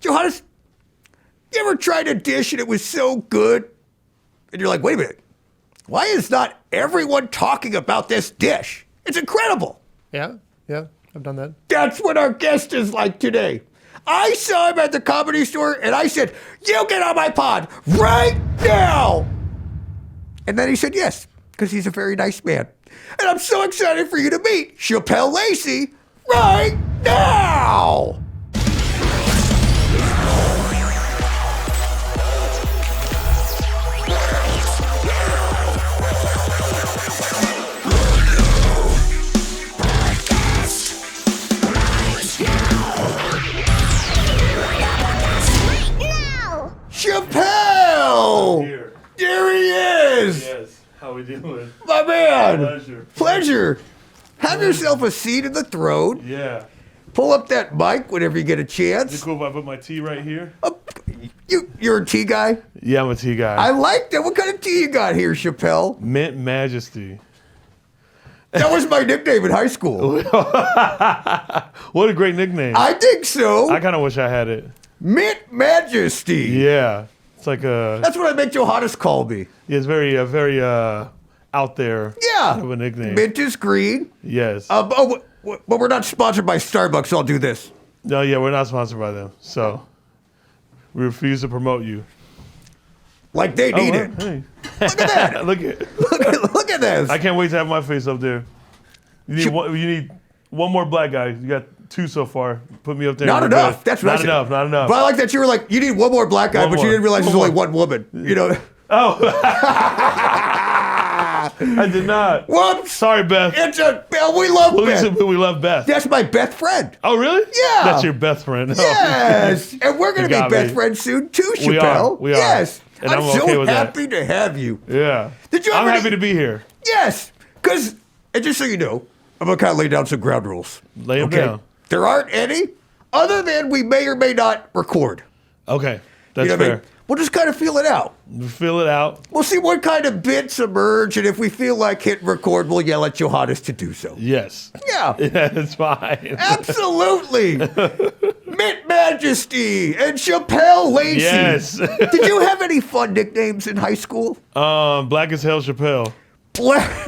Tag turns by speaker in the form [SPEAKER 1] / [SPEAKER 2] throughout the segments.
[SPEAKER 1] Johannes, you ever tried a dish and it was so good? And you're like, wait a minute. Why is not everyone talking about this dish? It's incredible.
[SPEAKER 2] Yeah, I've done that.
[SPEAKER 1] That's what our guest is like today. I saw him at the Comedy Store, and I said, you get on my pod right now. And then he said yes, because he's a very nice man. And I'm so excited for you to meet Shapel Lacey right now. Chappelle! Here he is!
[SPEAKER 3] Yes. How we doing?
[SPEAKER 1] My man!
[SPEAKER 3] Pleasure.
[SPEAKER 1] Pleasure. Have yourself a seat in the throne.
[SPEAKER 3] Yeah.
[SPEAKER 1] Pull up that mic whenever you get a chance.
[SPEAKER 3] Is it cool if I put my tea right here?
[SPEAKER 1] You're a tea guy?
[SPEAKER 3] Yeah, I'm a tea guy.
[SPEAKER 1] I like that. What kind of tea you got here, Chappelle?
[SPEAKER 3] Mint Majesty.
[SPEAKER 1] That was my nickname in high school.
[SPEAKER 3] What a great nickname.
[SPEAKER 1] I think so.
[SPEAKER 3] I kind of wish I had it.
[SPEAKER 1] Mint Majesty.
[SPEAKER 3] Yeah. It's like a...
[SPEAKER 1] That's what I make Johannes call me.
[SPEAKER 3] Yeah, it's very out there.
[SPEAKER 1] Yeah.
[SPEAKER 3] Kind of a nickname.
[SPEAKER 1] Mint is green.
[SPEAKER 3] Yes.
[SPEAKER 1] But we're not sponsored by Starbucks, so I'll do this.
[SPEAKER 3] No, yeah, we're not sponsored by them. So we refuse to promote you.
[SPEAKER 1] Like they need it.
[SPEAKER 3] Hey.
[SPEAKER 1] Look at that. Look at this.
[SPEAKER 3] I can't wait to have my face up there. You need one more black guy. You got 2 so far. Put me up there.
[SPEAKER 1] Not enough.
[SPEAKER 3] Good.
[SPEAKER 1] That's what
[SPEAKER 3] not
[SPEAKER 1] I said.
[SPEAKER 3] enough. Not enough.
[SPEAKER 1] But I like that you were like, you need one more black guy,
[SPEAKER 3] One
[SPEAKER 1] but
[SPEAKER 3] more.
[SPEAKER 1] you didn't realize there's only one woman. You know.
[SPEAKER 3] Oh. I did not.
[SPEAKER 1] Whoops.
[SPEAKER 3] Sorry, Beth.
[SPEAKER 1] We love Beth.
[SPEAKER 3] We love Beth.
[SPEAKER 1] That's my best friend.
[SPEAKER 3] Oh, really?
[SPEAKER 1] Yeah.
[SPEAKER 3] That's your best friend.
[SPEAKER 1] Yes. And we're going to be
[SPEAKER 3] got
[SPEAKER 1] best
[SPEAKER 3] me.
[SPEAKER 1] friends soon too, Chappelle.
[SPEAKER 3] We are.
[SPEAKER 1] Yes.
[SPEAKER 3] And
[SPEAKER 1] I'm
[SPEAKER 3] I'm
[SPEAKER 1] so
[SPEAKER 3] okay with that.
[SPEAKER 1] happy to have you.
[SPEAKER 3] Yeah.
[SPEAKER 1] Did you
[SPEAKER 3] I'm
[SPEAKER 1] ever
[SPEAKER 3] happy to be here.
[SPEAKER 1] Yes. Because, and just so you know, I'm going to kind of lay down some ground rules.
[SPEAKER 3] Lay them down.
[SPEAKER 1] There aren't any other than we may or may not record.
[SPEAKER 3] Okay. That's
[SPEAKER 1] You know what I
[SPEAKER 3] fair.
[SPEAKER 1] mean? We'll just kind of feel it out.
[SPEAKER 3] Fill it out.
[SPEAKER 1] We'll see what kind of bits emerge, and if we feel like hitting record, we'll yell at Johannes to do so.
[SPEAKER 3] Yes.
[SPEAKER 1] Yeah.
[SPEAKER 3] Yeah, it's fine.
[SPEAKER 1] Absolutely. Mint Majesty and Shapel Lacey.
[SPEAKER 3] Yes.
[SPEAKER 1] Did you have any fun nicknames in high school?
[SPEAKER 3] Black as hell Chappelle.
[SPEAKER 1] Black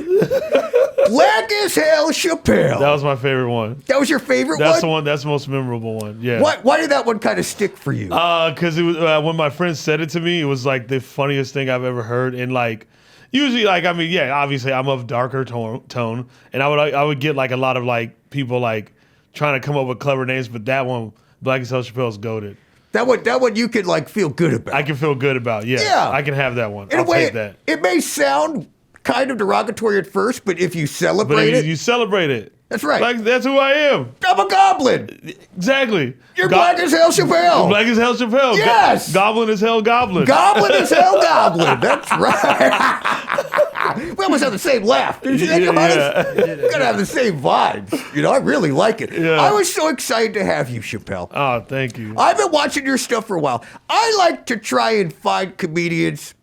[SPEAKER 1] as hell Chappelle.
[SPEAKER 3] That was my favorite one.
[SPEAKER 1] That was your favorite
[SPEAKER 3] That's
[SPEAKER 1] one?
[SPEAKER 3] the one. That's the most memorable one. Yeah.
[SPEAKER 1] Why did that one kind of stick for you?
[SPEAKER 3] Because it was when my friend said it to me, it was like the funniest thing I've ever heard. And like, usually, like, I mean, yeah, obviously, I'm of darker tone, and I would get like a lot of like people like trying to come up with clever names, but that one, Black as Hell Chappelle's goated.
[SPEAKER 1] That one you could like feel good about.
[SPEAKER 3] I can feel good about. Yeah. I can have that one.
[SPEAKER 1] In
[SPEAKER 3] I'll
[SPEAKER 1] a way,
[SPEAKER 3] take that.
[SPEAKER 1] it may sound kind of derogatory at first, but if you celebrate it,
[SPEAKER 3] You celebrate it.
[SPEAKER 1] That's right.
[SPEAKER 3] Like, that's who I am.
[SPEAKER 1] I'm a goblin.
[SPEAKER 3] Exactly.
[SPEAKER 1] You're Black as Hell Chappelle.
[SPEAKER 3] Black as Hell Chappelle.
[SPEAKER 1] Yes.
[SPEAKER 3] Goblin as Hell Goblin.
[SPEAKER 1] Goblin as Hell Goblin. That's right. We almost have the same laugh. Did you think about it? We're gonna have the same vibes. You know, I really like it.
[SPEAKER 3] Yeah.
[SPEAKER 1] I was so excited to have you, Chappelle.
[SPEAKER 3] Oh, thank you.
[SPEAKER 1] I've been watching your stuff for a while. I like to try and find comedians.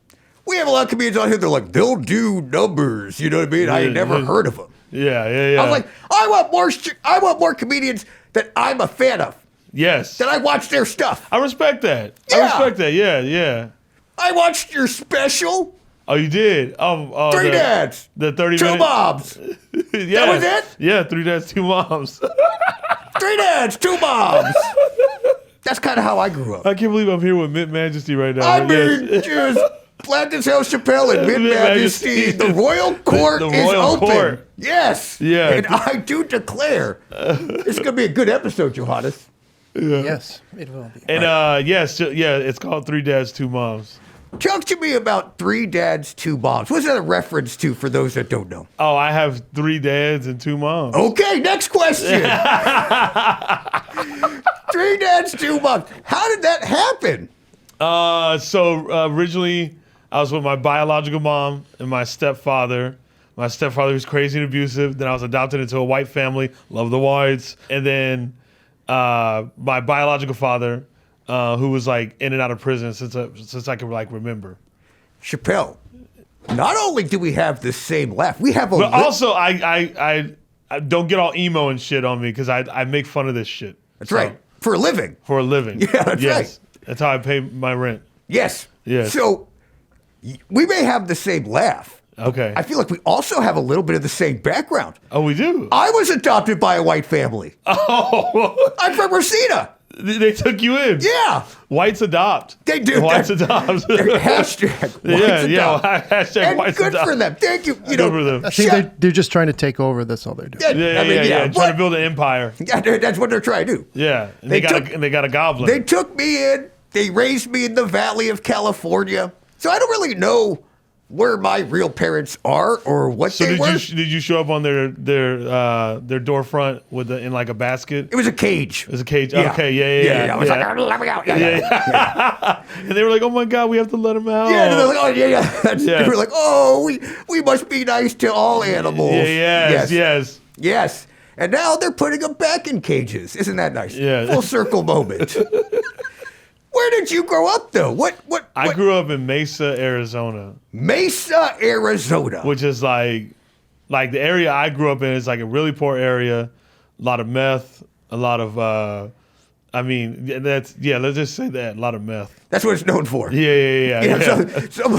[SPEAKER 1] We have a lot of comedians on here. They're like, they'll do numbers. You know what I mean? I ain't never heard of them.
[SPEAKER 3] Yeah.
[SPEAKER 1] I was like, I want more comedians that I'm a fan of.
[SPEAKER 3] Yes.
[SPEAKER 1] That I watch their stuff.
[SPEAKER 3] I respect that.
[SPEAKER 1] Yeah.
[SPEAKER 3] I respect that. Yeah.
[SPEAKER 1] I watched your special.
[SPEAKER 3] Oh, you did?
[SPEAKER 1] 3 dads.
[SPEAKER 3] The 30
[SPEAKER 1] 2
[SPEAKER 3] minute.
[SPEAKER 1] moms.
[SPEAKER 3] Yeah.
[SPEAKER 1] That was it?
[SPEAKER 3] Yeah, 3 dads, 2 moms.
[SPEAKER 1] 3 dads, 2 moms. That's kind of how I grew up.
[SPEAKER 3] I can't believe I'm here with Mint Majesty right now.
[SPEAKER 1] I mean, just Black as Hell Chappelle and Mint Majesty. The royal court is open.
[SPEAKER 3] Court.
[SPEAKER 1] Yes.
[SPEAKER 3] Yeah.
[SPEAKER 1] And I do declare, it's going to be a good episode, Johannes.
[SPEAKER 3] Yeah.
[SPEAKER 2] Yes, it will be.
[SPEAKER 3] And yes, it's called 3 dads, 2 moms.
[SPEAKER 1] Talk to me about 3 dads, 2 moms. What's that a reference to for those that don't know?
[SPEAKER 3] Oh, I have 3 dads and 2 moms.
[SPEAKER 1] Okay, next question. 3 dads, 2 moms. How did that happen?
[SPEAKER 3] So originally, I was with my biological mom and my stepfather. My stepfather was crazy and abusive. Then I was adopted into a white family. Love the whites. And then my biological father, who was like in and out of prison since I could like remember.
[SPEAKER 1] Chappelle, not only do we have the same laugh, we have a.
[SPEAKER 3] But also, I don't get all emo and shit on me because I make fun of this shit.
[SPEAKER 1] That's right. For a living.
[SPEAKER 3] For a living.
[SPEAKER 1] Yeah, that's right.
[SPEAKER 3] That's how I pay my rent.
[SPEAKER 1] Yes.
[SPEAKER 3] Yes.
[SPEAKER 1] So we may have the same laugh.
[SPEAKER 3] Okay.
[SPEAKER 1] I feel like we also have a little bit of the same background.
[SPEAKER 3] Oh, we do?
[SPEAKER 1] I was adopted by a white family.
[SPEAKER 3] Oh.
[SPEAKER 1] I'm from Rosita.
[SPEAKER 3] They took you in.
[SPEAKER 1] Yeah.
[SPEAKER 3] Whites adopt.
[SPEAKER 1] They do.
[SPEAKER 3] Whites adopt.
[SPEAKER 1] Hashtag whites adopt.
[SPEAKER 3] Hashtag
[SPEAKER 1] And
[SPEAKER 3] whites
[SPEAKER 1] good
[SPEAKER 3] adopt.
[SPEAKER 1] for them. Thank you. You
[SPEAKER 3] Good
[SPEAKER 1] know,
[SPEAKER 3] for them.
[SPEAKER 2] I think they're just trying to take over. That's all they're doing.
[SPEAKER 3] Yeah. Trying to build an empire.
[SPEAKER 1] Yeah, that's what they're trying to do.
[SPEAKER 3] Yeah. And they got a goblin.
[SPEAKER 1] They took me in. They raised me in the Valley of California. So I don't really know where my real parents are or what they were.
[SPEAKER 3] Did you show up on their door front in like a basket?
[SPEAKER 1] It was a cage.
[SPEAKER 3] It was a cage.
[SPEAKER 1] Yeah.
[SPEAKER 3] Okay, yeah.
[SPEAKER 1] I was like, let me out. Yeah.
[SPEAKER 3] And they were like, "Oh my God, we have to let him out."
[SPEAKER 1] Yeah, and they're like, oh, yeah. They were like, oh, we must be nice to all animals.
[SPEAKER 3] Yes.
[SPEAKER 1] And now they're putting them back in cages. Isn't that nice?
[SPEAKER 3] Yeah.
[SPEAKER 1] Full circle moment. Where did you grow up, though? What?
[SPEAKER 3] I grew up in Mesa, Arizona.
[SPEAKER 1] Mesa, Arizona.
[SPEAKER 3] Which is like the area I grew up in is like a really poor area, a lot of meth, a lot of, let's just say that, a lot of meth.
[SPEAKER 1] That's what it's known for.
[SPEAKER 3] Yeah.
[SPEAKER 1] Some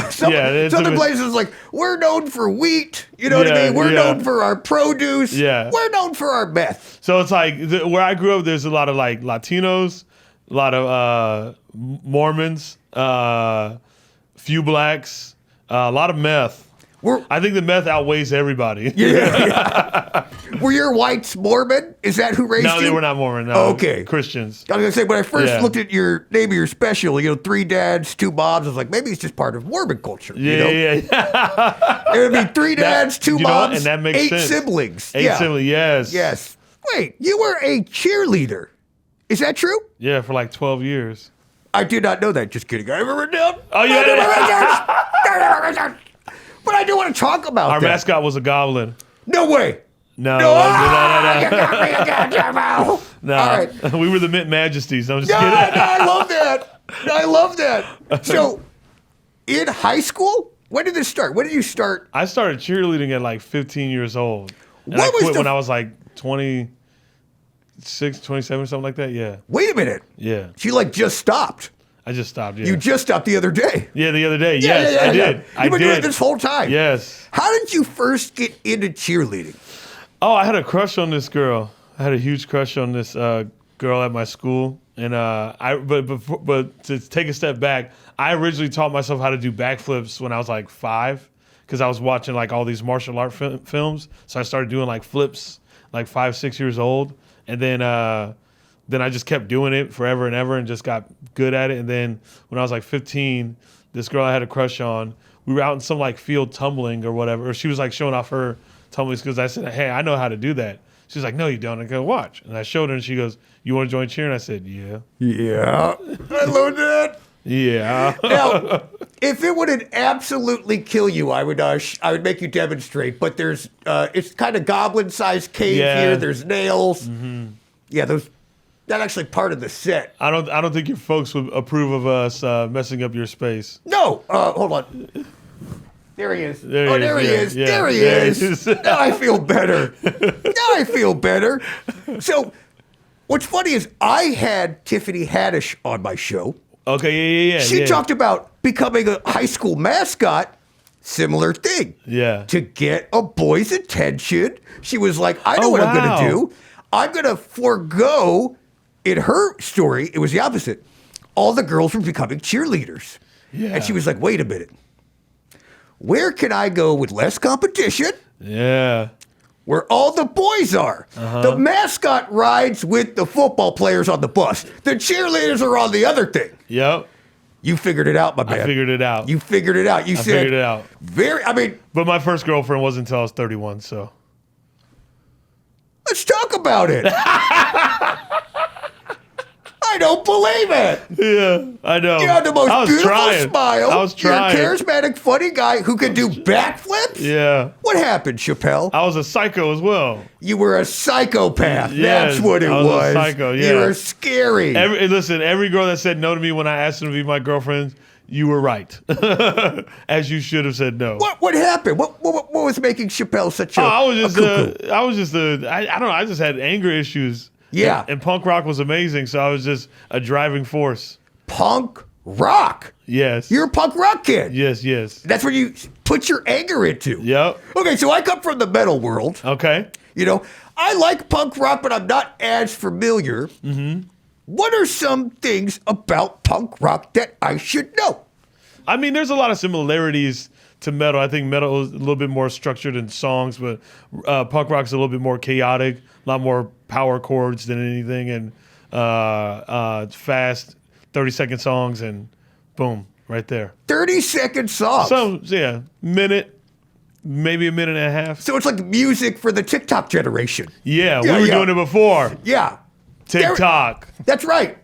[SPEAKER 1] places like, we're known for wheat. You know what I mean? We're known for our produce.
[SPEAKER 3] Yeah.
[SPEAKER 1] We're known for our meth.
[SPEAKER 3] So it's like, where I grew up, there's a lot of like Latinos, a lot of Mormons, few blacks, a lot of meth. I think the meth outweighs everybody.
[SPEAKER 1] Yeah. Were your whites Mormon? Is that who raised you?
[SPEAKER 3] No, they were not Mormon. No,
[SPEAKER 1] okay.
[SPEAKER 3] Christians.
[SPEAKER 1] I was going to say, when I first looked at your name of your special, 3 dads, 2 moms, I was like, maybe it's just part of Mormon culture.
[SPEAKER 3] Yeah.
[SPEAKER 1] It would be 3 dads, 2 moms,
[SPEAKER 3] and that makes
[SPEAKER 1] 8
[SPEAKER 3] sense.
[SPEAKER 1] siblings.
[SPEAKER 3] 8 siblings, yes.
[SPEAKER 1] Yes. Wait, you were a cheerleader. Is that true?
[SPEAKER 3] Yeah, for like 12 years.
[SPEAKER 1] I did not know that. Just kidding. I have it written down.
[SPEAKER 3] Oh, yeah.
[SPEAKER 1] But I do want to talk about
[SPEAKER 3] Our
[SPEAKER 1] that.
[SPEAKER 3] mascot was a goblin.
[SPEAKER 1] No way.
[SPEAKER 3] No.
[SPEAKER 1] You got me again, Chappelle.
[SPEAKER 3] No.
[SPEAKER 1] All right.
[SPEAKER 3] We were the Mint Majesties. I'm just
[SPEAKER 1] No,
[SPEAKER 3] kidding.
[SPEAKER 1] I love that. So, in high school, when did this start? When did you start?
[SPEAKER 3] I started cheerleading at like 15 years old. And
[SPEAKER 1] What
[SPEAKER 3] I
[SPEAKER 1] was
[SPEAKER 3] quit
[SPEAKER 1] the-
[SPEAKER 3] when I was like 26, 27, something like that. Yeah.
[SPEAKER 1] Wait a minute.
[SPEAKER 3] Yeah.
[SPEAKER 1] She just stopped.
[SPEAKER 3] I just stopped. Yeah.
[SPEAKER 1] You just stopped the other day.
[SPEAKER 3] Yeah, the other day. Yes, I did.
[SPEAKER 1] You've been doing it this whole time.
[SPEAKER 3] Yes.
[SPEAKER 1] How did you first get into cheerleading?
[SPEAKER 3] Oh, I had a crush on this girl. I had a huge crush on this girl at my school, and but to take a step back, I originally taught myself how to do backflips when I was like 5, because I was watching like all these martial art films. So I started doing like flips like 5, 6 years old, and then I just kept doing it forever and ever, and just got good at it. And then when I was like 15, this girl I had a crush on, we were out in some like field tumbling or whatever, or she was like showing off her tumbling skills. I said, "Hey, I know how to do that." She's like, "No, you don't." I go, "Watch." And I showed her, and she goes, "You want to join cheer?" And I said, "Yeah."
[SPEAKER 1] Yeah. I love that.
[SPEAKER 3] Yeah.
[SPEAKER 1] Now, if it would absolutely kill you, I would make you demonstrate. But there's it's kind of goblin-sized cave here. There's nails. Mm-hmm. Yeah, that's actually part of the set.
[SPEAKER 3] I don't think your folks would approve of us messing up your space.
[SPEAKER 1] No, hold on. There he is.
[SPEAKER 3] There he is.
[SPEAKER 1] There he is. Now I feel better. So, what's funny is I had Tiffany Haddish on my show.
[SPEAKER 3] Okay, yeah.
[SPEAKER 1] She talked about becoming a high school mascot. Similar thing.
[SPEAKER 3] Yeah.
[SPEAKER 1] To get a boy's attention. She was like, I know what I'm going to do. I'm going to forego. In her story, it was the opposite. All the girls were becoming cheerleaders.
[SPEAKER 3] Yeah.
[SPEAKER 1] And she was like, wait a minute. Where can I go with less competition?
[SPEAKER 3] Yeah.
[SPEAKER 1] Where all the boys are. The mascot rides with the football players on the bus. The cheerleaders are on the other thing.
[SPEAKER 3] Yep.
[SPEAKER 1] You figured it out, my man.
[SPEAKER 3] I figured it out.
[SPEAKER 1] You figured it out. You said,
[SPEAKER 3] figured it out.
[SPEAKER 1] But
[SPEAKER 3] my first girlfriend wasn't until I was 31, so.
[SPEAKER 1] Let's talk about it. I don't believe it.
[SPEAKER 3] Yeah, I know.
[SPEAKER 1] You have the most beautiful smile.
[SPEAKER 3] I was trying.
[SPEAKER 1] You're a charismatic, funny guy who can do backflips.
[SPEAKER 3] Yeah.
[SPEAKER 1] What happened, Chappelle?
[SPEAKER 3] I was a psycho as well.
[SPEAKER 1] You were a psychopath.
[SPEAKER 3] Yes,
[SPEAKER 1] That's what it
[SPEAKER 3] I was. A psycho, yeah.
[SPEAKER 1] You were scary.
[SPEAKER 3] Every girl that said no to me when I asked them to be my girlfriend, you were right. As you should have said no.
[SPEAKER 1] What happened? What was making Chappelle such a
[SPEAKER 3] I don't know.
[SPEAKER 1] cuckoo?
[SPEAKER 3] I just had anger issues.
[SPEAKER 1] Yeah.
[SPEAKER 3] And punk rock was amazing, so I was just a driving force.
[SPEAKER 1] Punk rock.
[SPEAKER 3] Yes.
[SPEAKER 1] You're a punk rock kid.
[SPEAKER 3] Yes, yes.
[SPEAKER 1] That's what you put your anger into.
[SPEAKER 3] Yep.
[SPEAKER 1] Okay, so I come from the metal world.
[SPEAKER 3] Okay.
[SPEAKER 1] You know, I like punk rock, but I'm not as familiar. Mm-hmm. What are some things about punk rock that I should know?
[SPEAKER 3] I mean, there's a lot of similarities to metal. I think metal is a little bit more structured in songs, but punk rock's a little bit more chaotic, a lot more power chords than anything, and fast 30-second songs, and boom, right there.
[SPEAKER 1] 30-second songs.
[SPEAKER 3] So, yeah, minute, maybe a minute and a half.
[SPEAKER 1] So it's like music for the TikTok generation.
[SPEAKER 3] Yeah, we were doing it before.
[SPEAKER 1] Yeah.
[SPEAKER 3] TikTok.
[SPEAKER 1] That's right.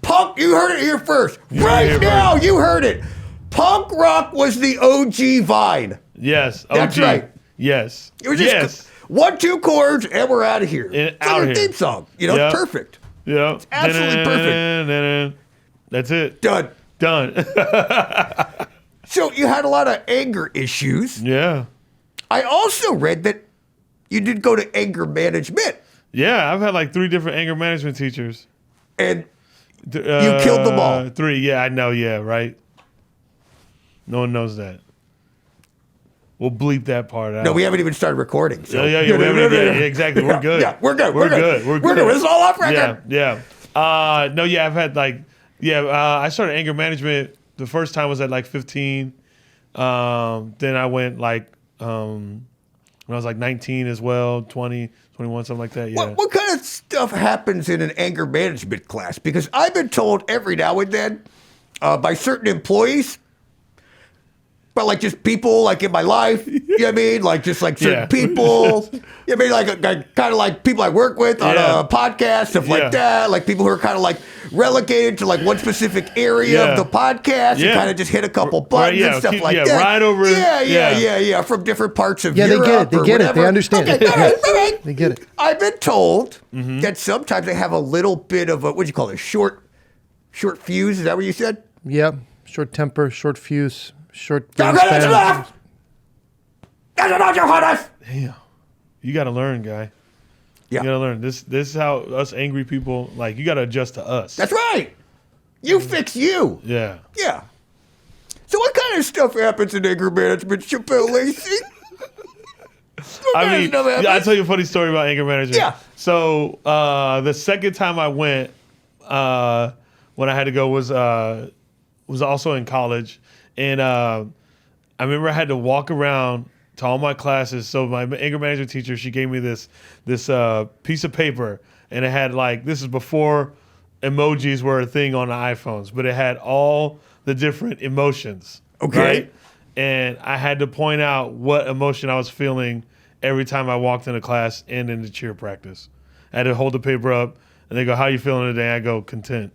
[SPEAKER 1] Punk, you heard it here first.
[SPEAKER 3] You
[SPEAKER 1] heard it. Punk rock was the OG Vine.
[SPEAKER 3] Yes, OG.
[SPEAKER 1] That's right.
[SPEAKER 3] Yes.
[SPEAKER 1] It was just 1-2 chords and we're out of here. It's like your theme song. You know,
[SPEAKER 3] Yep.
[SPEAKER 1] It's perfect.
[SPEAKER 3] Yeah.
[SPEAKER 1] It's absolutely perfect.
[SPEAKER 3] That's it.
[SPEAKER 1] Done.
[SPEAKER 3] Done.
[SPEAKER 1] So you had a lot of anger issues.
[SPEAKER 3] Yeah.
[SPEAKER 1] I also read that you did go to anger management.
[SPEAKER 3] Yeah, I've had like 3 different anger management teachers.
[SPEAKER 1] And you killed them all.
[SPEAKER 3] 3, yeah, I know, yeah, right? No one knows that. We'll bleep that part out.
[SPEAKER 1] No, we haven't even started recording. So.
[SPEAKER 3] Yeah, exactly. We're good.
[SPEAKER 1] Yeah, we're good.
[SPEAKER 3] We're good.
[SPEAKER 1] We're good. This is all off record.
[SPEAKER 3] Yeah. I've had like, I started anger management. The first time was at like 15. Then I went like, when I was like 19 as well, 20, 21, something like that. Yeah.
[SPEAKER 1] What kind of stuff happens in an anger management class? Because I've been told every now and then by certain employees, but like just people like in my life, you know what I mean? Like just like certain people, you know what I mean? Like kind of like people I work with on a podcast, stuff like that. Like people who are kind of like relegated to like one specific area of the podcast and kind of just hit a couple buttons and stuff like that.
[SPEAKER 3] Right over.
[SPEAKER 1] Yeah. From different parts of Europe.
[SPEAKER 2] They get it. They understand.
[SPEAKER 1] Okay, all right.
[SPEAKER 2] They get it.
[SPEAKER 1] I've been told that sometimes they have a little bit of a, what do you call it, short fuse? Is that what you said?
[SPEAKER 2] Yeah. Short temper, short fuse, short.
[SPEAKER 1] That's enough, Johannes.
[SPEAKER 3] Damn. You got to learn, guy.
[SPEAKER 1] Yeah.
[SPEAKER 3] You got to learn. This is how us angry people, like, you got to adjust to us.
[SPEAKER 1] That's right. You fix you.
[SPEAKER 3] Yeah.
[SPEAKER 1] Yeah. So what kind of stuff happens in anger management, Shapel Lacey?
[SPEAKER 3] I'll tell you a funny story about anger management.
[SPEAKER 1] Yeah.
[SPEAKER 3] So the second time I went, when I had to go was also in college, and I remember I had to walk around to all my classes. So my anger management teacher, she gave me this piece of paper, and it had like, this is before emojis were a thing on the iPhones, but it had all the different emotions.
[SPEAKER 1] Okay.
[SPEAKER 3] Right? And I had to point out what emotion I was feeling every time I walked into class and into cheer practice. I had to hold the paper up, and they go, "How you feeling today?" I go, "Content."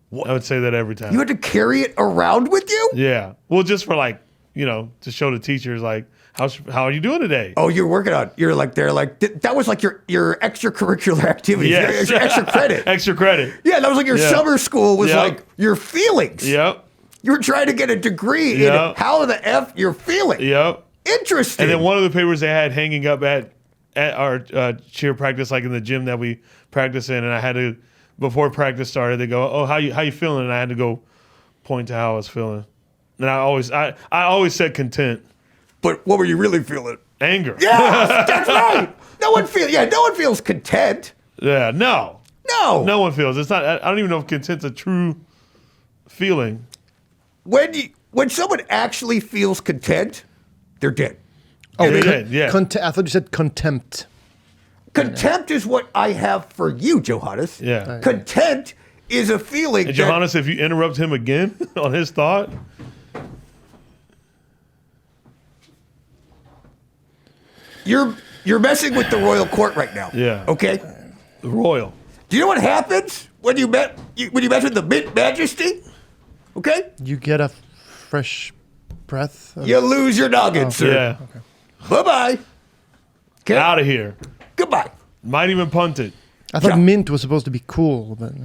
[SPEAKER 3] What? I would say that every time.
[SPEAKER 1] You had to carry it around with you?
[SPEAKER 3] Yeah. Well, just for like, to show the teachers, like, how are you doing today?
[SPEAKER 1] Oh, you're working on. You're like, they're like, that was like your extracurricular activity.
[SPEAKER 3] Yes.
[SPEAKER 1] Your extra credit.
[SPEAKER 3] Extra credit.
[SPEAKER 1] Yeah, that was like your summer school was like your feelings.
[SPEAKER 3] Yep.
[SPEAKER 1] You were trying to get a degree in how the F you're feeling.
[SPEAKER 3] Yep.
[SPEAKER 1] Interesting.
[SPEAKER 3] And then one of the papers they had hanging up at our cheer practice, like in the gym that we practice in, and I had to, before practice started, they go, "Oh, how you feeling?" And I had to go point to how I was feeling. And I always said content.
[SPEAKER 1] But what were you really feeling?
[SPEAKER 3] Anger.
[SPEAKER 1] Yeah, that's right. No one feels content.
[SPEAKER 3] Yeah, no.
[SPEAKER 1] No
[SPEAKER 3] one feels. It's not. I don't even know if content's a true feeling.
[SPEAKER 1] When someone actually feels content, they're dead.
[SPEAKER 2] Oh,
[SPEAKER 3] they're dead. Yeah.
[SPEAKER 2] I thought you said contempt.
[SPEAKER 1] Contempt is what I have for you, Johannes.
[SPEAKER 3] Yeah.
[SPEAKER 1] Content is a feeling.
[SPEAKER 3] And Johannes, if you interrupt him again on his thought.
[SPEAKER 1] You're messing with the royal court right now.
[SPEAKER 3] Yeah.
[SPEAKER 1] Okay.
[SPEAKER 3] The royal.
[SPEAKER 1] Do you know what happens when you mess with the Mint Majesty? Okay.
[SPEAKER 2] You get a fresh breath.
[SPEAKER 1] You lose your noggin, sir.
[SPEAKER 3] Yeah.
[SPEAKER 1] Okay. Bye-bye. Okay.
[SPEAKER 3] Out of here.
[SPEAKER 1] Goodbye.
[SPEAKER 3] Might even punt it.
[SPEAKER 2] I thought mint was supposed to be cool, but
[SPEAKER 3] You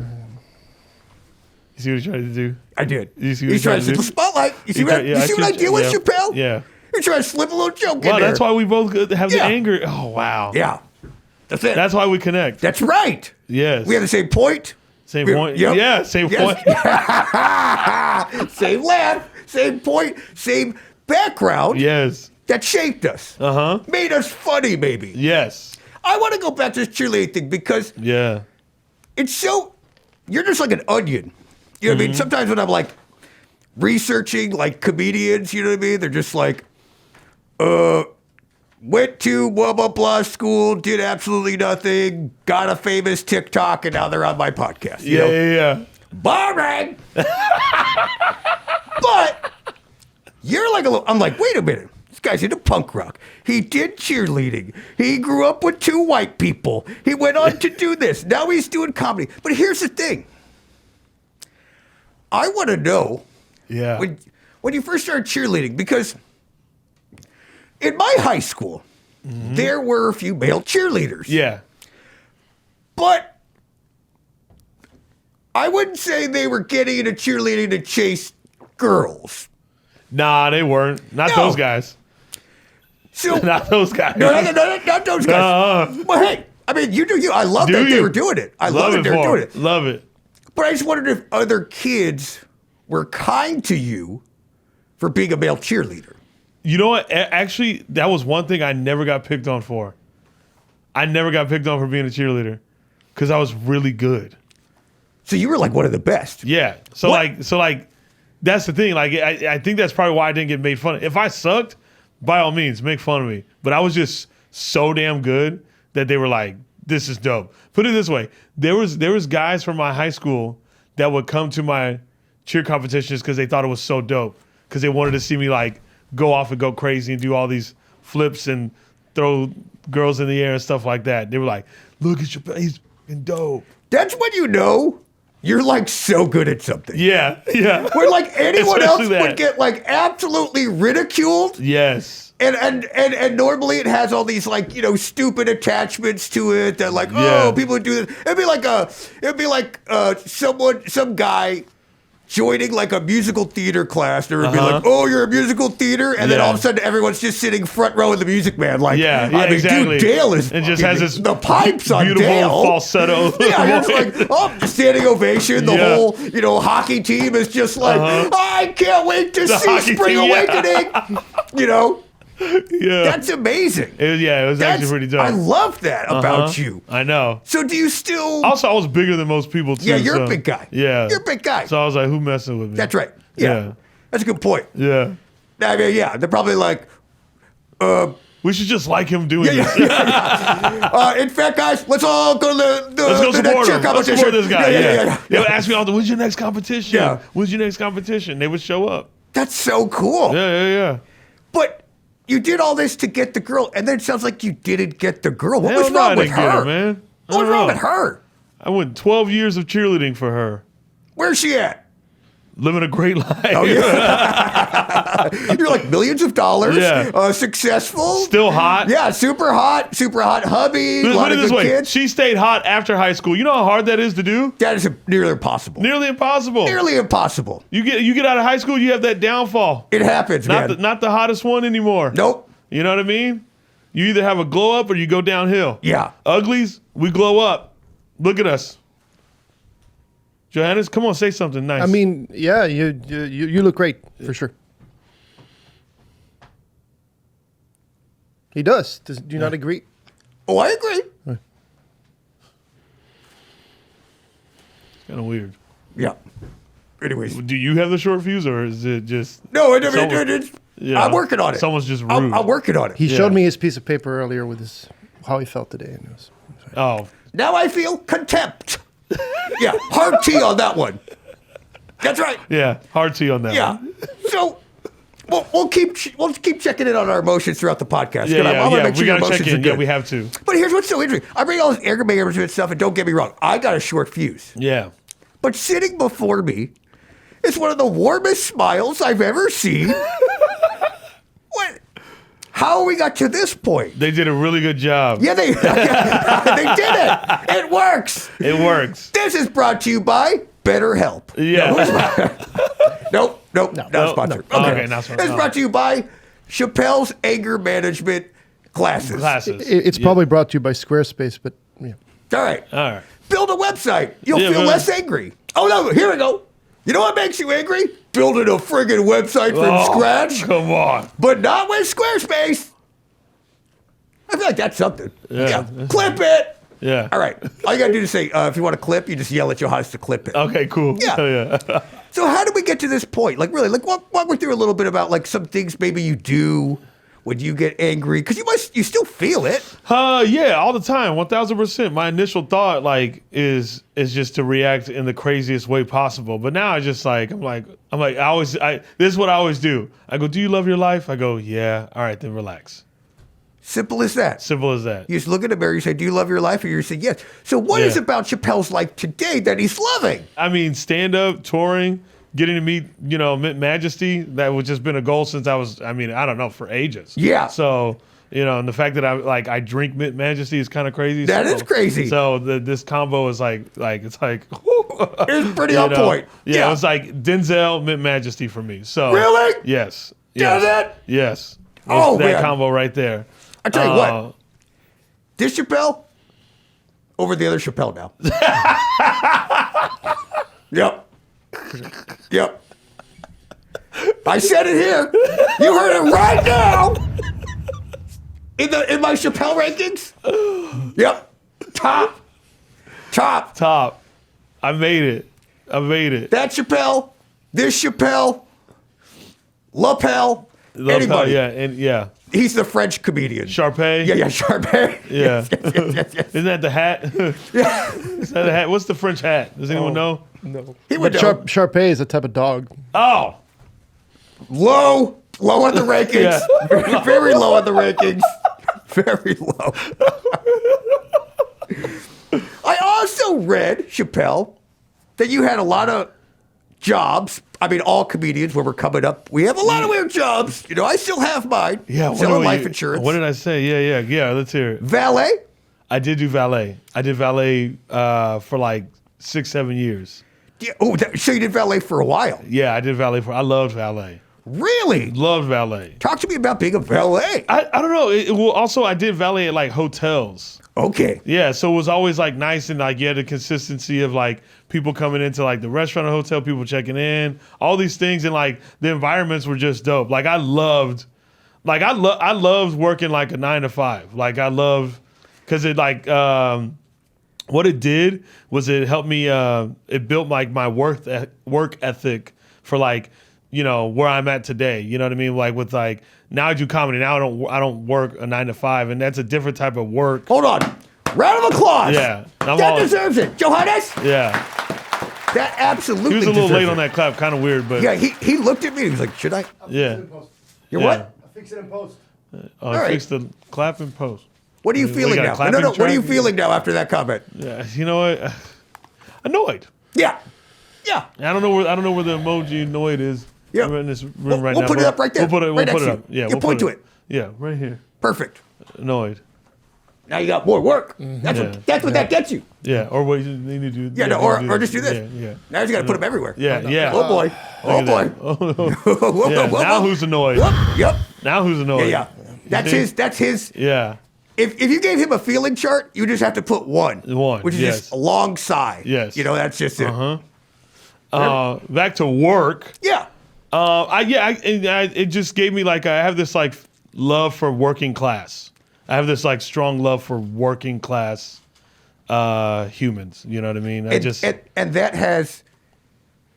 [SPEAKER 3] see what he tried to do?
[SPEAKER 1] I did.
[SPEAKER 3] You see what
[SPEAKER 1] He's trying to slip a spotlight. You see what I deal with, Chappelle?
[SPEAKER 3] Yeah.
[SPEAKER 1] You're trying to slip a little joke in
[SPEAKER 3] Wow,
[SPEAKER 1] there.
[SPEAKER 3] that's why we both have the
[SPEAKER 1] Yeah.
[SPEAKER 3] anger. Oh, wow.
[SPEAKER 1] Yeah. That's it.
[SPEAKER 3] That's why we connect.
[SPEAKER 1] That's right.
[SPEAKER 3] Yes.
[SPEAKER 1] We have the same point.
[SPEAKER 3] Same point.
[SPEAKER 1] Yep.
[SPEAKER 3] Yeah, same point.
[SPEAKER 1] Same laugh, same point, same background.
[SPEAKER 3] Yes.
[SPEAKER 1] That shaped us. Made us funny, maybe.
[SPEAKER 3] Yes.
[SPEAKER 1] I want to go back to this cheerleading thing because
[SPEAKER 3] Yeah.
[SPEAKER 1] it's so, you're just like an onion. You know what I mean? Sometimes when I'm like researching like comedians, you know what I mean? They're just like, went to blah, blah, blah school, did absolutely nothing, got a famous TikTok, and now they're on my podcast. You know?
[SPEAKER 3] Yeah.
[SPEAKER 1] Boring! But you're like I'm like, wait a minute. This guy's into punk rock. He did cheerleading. He grew up with 2 white people. He went on to do this. Now he's doing comedy. But here's the thing. I want to know
[SPEAKER 3] Yeah.
[SPEAKER 1] when you first started cheerleading, because in my high school, there were a few male cheerleaders.
[SPEAKER 3] Yeah.
[SPEAKER 1] But I wouldn't say they were getting into cheerleading to chase girls.
[SPEAKER 3] Nah, they weren't. Not
[SPEAKER 1] No.
[SPEAKER 3] those guys.
[SPEAKER 1] So
[SPEAKER 3] Not those guys.
[SPEAKER 1] No, not those guys. But hey, I mean, you do you. I love that they were doing it. I love that they're doing it.
[SPEAKER 3] Love it.
[SPEAKER 1] But I just wondered if other kids were kind to you for being a male cheerleader.
[SPEAKER 3] You know what? Actually, that was one thing I never got picked on for. I never got picked on for being a cheerleader because I was really good.
[SPEAKER 1] So you were like one of the best.
[SPEAKER 3] Yeah. So like, that's the thing. Like, I think that's probably why I didn't get made fun of. If I sucked, by all means, make fun of me. But I was just so damn good that they were like, "This is dope." Put it this way: there was guys from my high school that would come to my cheer competitions because they thought it was so dope because they wanted to see me like go off and go crazy and do all these flips and throw girls in the air and stuff like that. They were like, "Look at Chappelle, he's fucking dope."
[SPEAKER 1] That's when you know you're like so good at something.
[SPEAKER 3] Yeah.
[SPEAKER 1] Where like anyone else
[SPEAKER 3] Especially that.
[SPEAKER 1] would get like absolutely ridiculed.
[SPEAKER 3] Yes.
[SPEAKER 1] And normally it has all these like, you know, stupid attachments to it that like,
[SPEAKER 3] Yeah.
[SPEAKER 1] oh, people would do this. It'd be like some guy joining like a musical theater class. There would be like, oh, you're a musical theater, and then all of a sudden everyone's just sitting front row in the Music Man. Like,
[SPEAKER 3] Yeah,
[SPEAKER 1] I mean,
[SPEAKER 3] exactly.
[SPEAKER 1] dude, Dale is
[SPEAKER 3] and just has this
[SPEAKER 1] the pipes on
[SPEAKER 3] beautiful
[SPEAKER 1] Dale.
[SPEAKER 3] falsetto.
[SPEAKER 1] Yeah, it's like, oh, standing ovation. The
[SPEAKER 3] Yeah.
[SPEAKER 1] whole, you know, hockey team is just like, I can't wait to see
[SPEAKER 3] hockey
[SPEAKER 1] Spring
[SPEAKER 3] team, yeah.
[SPEAKER 1] Awakening. You know,
[SPEAKER 3] Yeah.
[SPEAKER 1] that's amazing.
[SPEAKER 3] It was actually pretty dope.
[SPEAKER 1] I love that about you.
[SPEAKER 3] I know.
[SPEAKER 1] So do you still?
[SPEAKER 3] Also, I was bigger than most people too.
[SPEAKER 1] Yeah, you're
[SPEAKER 3] so,
[SPEAKER 1] a big guy.
[SPEAKER 3] Yeah,
[SPEAKER 1] You're a big guy.
[SPEAKER 3] So I was like, "Who messing with me?"
[SPEAKER 1] That's right. Yeah. That's a good point.
[SPEAKER 3] Yeah.
[SPEAKER 1] I mean, yeah, they're probably like,
[SPEAKER 3] We should just like him doing
[SPEAKER 1] yeah,
[SPEAKER 3] this.
[SPEAKER 1] in fact, guys, let's all go to the
[SPEAKER 3] Let's go
[SPEAKER 1] the
[SPEAKER 3] support
[SPEAKER 1] cheer
[SPEAKER 3] him. Let's
[SPEAKER 1] competition.
[SPEAKER 3] support this guy.
[SPEAKER 1] Yeah.
[SPEAKER 3] They would ask me all the, "When's your next competition?
[SPEAKER 1] Yeah.
[SPEAKER 3] When's your next competition?" They would show up.
[SPEAKER 1] That's so cool.
[SPEAKER 3] Yeah.
[SPEAKER 1] But you did all this to get the girl, and then it sounds like you didn't get the girl. What
[SPEAKER 3] Hell
[SPEAKER 1] was
[SPEAKER 3] no, I
[SPEAKER 1] wrong with
[SPEAKER 3] didn't get
[SPEAKER 1] her?
[SPEAKER 3] her, man.
[SPEAKER 1] What was wrong with her?
[SPEAKER 3] I went 12 years of cheerleading for her,
[SPEAKER 1] Where's she at?
[SPEAKER 3] living a great life.
[SPEAKER 1] Oh, yeah. You're like millions of dollars.
[SPEAKER 3] Yeah.
[SPEAKER 1] Successful.
[SPEAKER 3] Still hot.
[SPEAKER 1] Yeah, super hot hubby. A
[SPEAKER 3] Put
[SPEAKER 1] lot
[SPEAKER 3] it
[SPEAKER 1] of
[SPEAKER 3] this
[SPEAKER 1] good
[SPEAKER 3] way:
[SPEAKER 1] kids.
[SPEAKER 3] she stayed hot after high school. You know how hard that is to do?
[SPEAKER 1] That is nearly impossible.
[SPEAKER 3] Nearly impossible.
[SPEAKER 1] Nearly impossible.
[SPEAKER 3] You get out of high school, you have that downfall.
[SPEAKER 1] It happens, man.
[SPEAKER 3] Not the hottest one anymore.
[SPEAKER 1] Nope.
[SPEAKER 3] You know what I mean? You either have a glow up or you go downhill.
[SPEAKER 1] Yeah.
[SPEAKER 3] Uglies, we glow up. Look at us. Johannes, come on, say something nice.
[SPEAKER 2] I mean, yeah, you look great for sure. He does. Do you not agree?
[SPEAKER 1] Oh, I agree.
[SPEAKER 3] it's kind of weird.
[SPEAKER 1] Yeah. Anyways.
[SPEAKER 3] Do you have the short fuse or is it just
[SPEAKER 1] No, I mean,
[SPEAKER 3] Someone-
[SPEAKER 1] I'm working on it.
[SPEAKER 3] Someone's just rude.
[SPEAKER 1] I'm working on it.
[SPEAKER 2] He
[SPEAKER 3] Yeah.
[SPEAKER 2] showed me his piece of paper earlier with how he felt today, and it was.
[SPEAKER 3] Oh,
[SPEAKER 1] Now I feel contempt. Yeah, hard T on that one. That's right.
[SPEAKER 3] yeah, hard T on that.
[SPEAKER 1] Yeah.
[SPEAKER 3] one.
[SPEAKER 1] So we'll keep checking in on our emotions throughout the podcast.
[SPEAKER 3] Yeah,
[SPEAKER 1] I want to make
[SPEAKER 3] we
[SPEAKER 1] sure your
[SPEAKER 3] gotta
[SPEAKER 1] emotions
[SPEAKER 3] check
[SPEAKER 1] are
[SPEAKER 3] in.
[SPEAKER 1] good.
[SPEAKER 3] Yeah, we have to.
[SPEAKER 1] But here's what's so interesting. I bring all this anger management stuff, and don't get me wrong, I got a short fuse.
[SPEAKER 3] Yeah.
[SPEAKER 1] But sitting before me is one of the warmest smiles I've ever seen. What? How we got to this point?
[SPEAKER 3] They did a really good job.
[SPEAKER 1] Yeah, they did it. It works.
[SPEAKER 3] It works.
[SPEAKER 1] This is brought to you by BetterHelp.
[SPEAKER 3] Yeah.
[SPEAKER 1] Nope, not a sponsor.
[SPEAKER 3] no. Okay, not a sponsor.
[SPEAKER 1] It's brought to you by Chappelle's Anger Management Glasses.
[SPEAKER 2] It's probably brought to you by Squarespace, but yeah.
[SPEAKER 1] All right.
[SPEAKER 3] All right.
[SPEAKER 1] Build a website. You'll
[SPEAKER 3] Yeah,
[SPEAKER 1] feel
[SPEAKER 3] man.
[SPEAKER 1] less angry. Oh, no. Here we go. You know what makes you angry? Building a friggin' website from
[SPEAKER 3] Oh,
[SPEAKER 1] scratch.
[SPEAKER 3] Come on.
[SPEAKER 1] But not with Squarespace. I feel like that's something.
[SPEAKER 3] Yeah.
[SPEAKER 1] Clip it.
[SPEAKER 3] Yeah.
[SPEAKER 1] All right. All you got to do is say, if you want to clip, you just yell at Johannes to clip it.
[SPEAKER 3] Okay, cool.
[SPEAKER 1] Yeah.
[SPEAKER 3] Yeah.
[SPEAKER 1] So how did we get to this point? Like, really, like walk me through a little bit about like some things maybe you do when you get angry. Because you still feel it.
[SPEAKER 3] Yeah, all the time, 1,000%. My initial thought, like, is just to react in the craziest way possible. But now I just like, I'm like, this is what I always do. I go, do you love your life? I go, yeah. All right, then relax.
[SPEAKER 1] Simple as that.
[SPEAKER 3] Simple as that.
[SPEAKER 1] You just look in the mirror, you say, do you love your life? And you say, yes. So what is
[SPEAKER 3] Yeah.
[SPEAKER 1] about Chappelle's life today that he's loving?
[SPEAKER 3] I mean, stand up, touring, getting to meet, Mint Majesty, that was just been a goal since I was, I don't know, for ages.
[SPEAKER 1] Yeah.
[SPEAKER 3] So, and the fact that I drink Mint Majesty is kind of crazy.
[SPEAKER 1] That is crazy.
[SPEAKER 3] So this combo is like it's like,
[SPEAKER 1] It's pretty on point.
[SPEAKER 3] Yeah, it's like Denzel Mint Majesty for me. So
[SPEAKER 1] Really?
[SPEAKER 3] Yes.
[SPEAKER 1] Does
[SPEAKER 3] Yes.
[SPEAKER 1] it?
[SPEAKER 3] Yes.
[SPEAKER 1] Oh,
[SPEAKER 3] that
[SPEAKER 1] man.
[SPEAKER 3] combo right there.
[SPEAKER 1] I tell you what, this Chappelle over the other Chappelle now. Yep. I said it here. You heard it right now. In my Chappelle rankings. Yep. Top.
[SPEAKER 3] I made it.
[SPEAKER 1] That Chappelle, this Chappelle, Lapel, anybody.
[SPEAKER 3] Yeah.
[SPEAKER 1] He's the French comedian.
[SPEAKER 3] Sharpay.
[SPEAKER 1] Yeah, Sharpay.
[SPEAKER 3] Yeah.
[SPEAKER 1] Yes.
[SPEAKER 3] Isn't that the hat?
[SPEAKER 1] Yeah.
[SPEAKER 3] Is that the hat? What's the French hat? Does anyone know?
[SPEAKER 2] No.
[SPEAKER 1] He would
[SPEAKER 2] But
[SPEAKER 1] know.
[SPEAKER 2] Sharpay is a type of dog.
[SPEAKER 3] Oh.
[SPEAKER 1] Low on the rankings.
[SPEAKER 3] Yeah.
[SPEAKER 1] Very low on the rankings. Very low. I also read, Chappelle, that you had a lot of jobs. I mean, all comedians, when we're coming up, we have a lot of weird jobs. I still have mine.
[SPEAKER 3] Yeah.
[SPEAKER 1] Selling life insurance.
[SPEAKER 3] What did I say? Yeah. Let's hear it.
[SPEAKER 1] Valet?
[SPEAKER 3] I did do valet. I did valet for like 6-7 years.
[SPEAKER 1] Yeah, so you did valet for a while.
[SPEAKER 3] Yeah, I did valet I loved valet.
[SPEAKER 1] Really?
[SPEAKER 3] Loved valet.
[SPEAKER 1] Talk to me about being a valet.
[SPEAKER 3] I don't know. Also, I did valet at like hotels.
[SPEAKER 1] Okay.
[SPEAKER 3] Yeah, so it was always like nice and like you had the consistency of like people coming into like the restaurant or hotel, people checking in, all these things, and like the environments were just dope. Like I loved working like a 9 to 5. Like I loved because it like what it did was it helped me. It built like my work ethic for like where I'm at today. You know what I mean? Like with like now I do comedy. Now I don't work a 9 to 5, and that's a different type of work.
[SPEAKER 1] Hold on. Round of applause.
[SPEAKER 3] Yeah,
[SPEAKER 1] That deserves it. Johannes?
[SPEAKER 3] Yeah,
[SPEAKER 1] That absolutely
[SPEAKER 3] he was a little
[SPEAKER 1] deserves
[SPEAKER 3] late
[SPEAKER 1] it.
[SPEAKER 3] on that clap. Kind of weird, but
[SPEAKER 1] Yeah, he looked at me and he was like, should I?
[SPEAKER 3] yeah.
[SPEAKER 1] You're
[SPEAKER 3] Yeah.
[SPEAKER 1] what?
[SPEAKER 2] I'll fix it in post.
[SPEAKER 3] Oh,
[SPEAKER 1] right.
[SPEAKER 3] fix the clap and post.
[SPEAKER 1] What are you feeling
[SPEAKER 3] got a
[SPEAKER 1] now?
[SPEAKER 3] clapping
[SPEAKER 1] No. What are you
[SPEAKER 3] track?
[SPEAKER 1] feeling now after that comment?
[SPEAKER 3] Yeah, you know what? Annoyed.
[SPEAKER 1] Yeah.
[SPEAKER 3] I don't know where the emoji annoyed is.
[SPEAKER 1] Yeah.
[SPEAKER 3] We're in this room right
[SPEAKER 1] We'll
[SPEAKER 3] now.
[SPEAKER 1] put it up right there.
[SPEAKER 3] We'll put it.
[SPEAKER 1] Right
[SPEAKER 3] We'll
[SPEAKER 1] next
[SPEAKER 3] put it
[SPEAKER 1] to
[SPEAKER 3] up.
[SPEAKER 1] you.
[SPEAKER 3] Yeah.
[SPEAKER 1] You
[SPEAKER 3] we'll
[SPEAKER 1] point
[SPEAKER 3] put
[SPEAKER 1] to it.
[SPEAKER 3] Yeah, right here.
[SPEAKER 1] Perfect.
[SPEAKER 3] Annoyed.
[SPEAKER 1] Now you got more work.
[SPEAKER 3] Mm-hmm.
[SPEAKER 1] That's what that gets you.
[SPEAKER 3] Yeah. Or what you need to do.
[SPEAKER 1] Yeah, no, or just do this.
[SPEAKER 3] Yeah.
[SPEAKER 1] Now you got to put them everywhere.
[SPEAKER 3] Yeah.
[SPEAKER 1] Oh boy. Oh
[SPEAKER 3] Look
[SPEAKER 1] boy.
[SPEAKER 3] at that. Oh, no.
[SPEAKER 1] Whoa,
[SPEAKER 3] Yeah.
[SPEAKER 1] whoa,
[SPEAKER 3] Now
[SPEAKER 1] whoa.
[SPEAKER 3] who's annoyed?
[SPEAKER 1] Yep.
[SPEAKER 3] Now who's annoyed?
[SPEAKER 1] Yeah. That's his.
[SPEAKER 3] Yeah.
[SPEAKER 1] If you gave him a feeling chart, you just have to put one.
[SPEAKER 3] One,
[SPEAKER 1] Which is
[SPEAKER 3] yes.
[SPEAKER 1] just a long sigh.
[SPEAKER 3] Yes.
[SPEAKER 1] That's just it.
[SPEAKER 3] Back to work.
[SPEAKER 1] Yeah.
[SPEAKER 3] It just gave me like I have this like love for working class. I have this like strong love for working class humans. You know what I mean?
[SPEAKER 1] And that has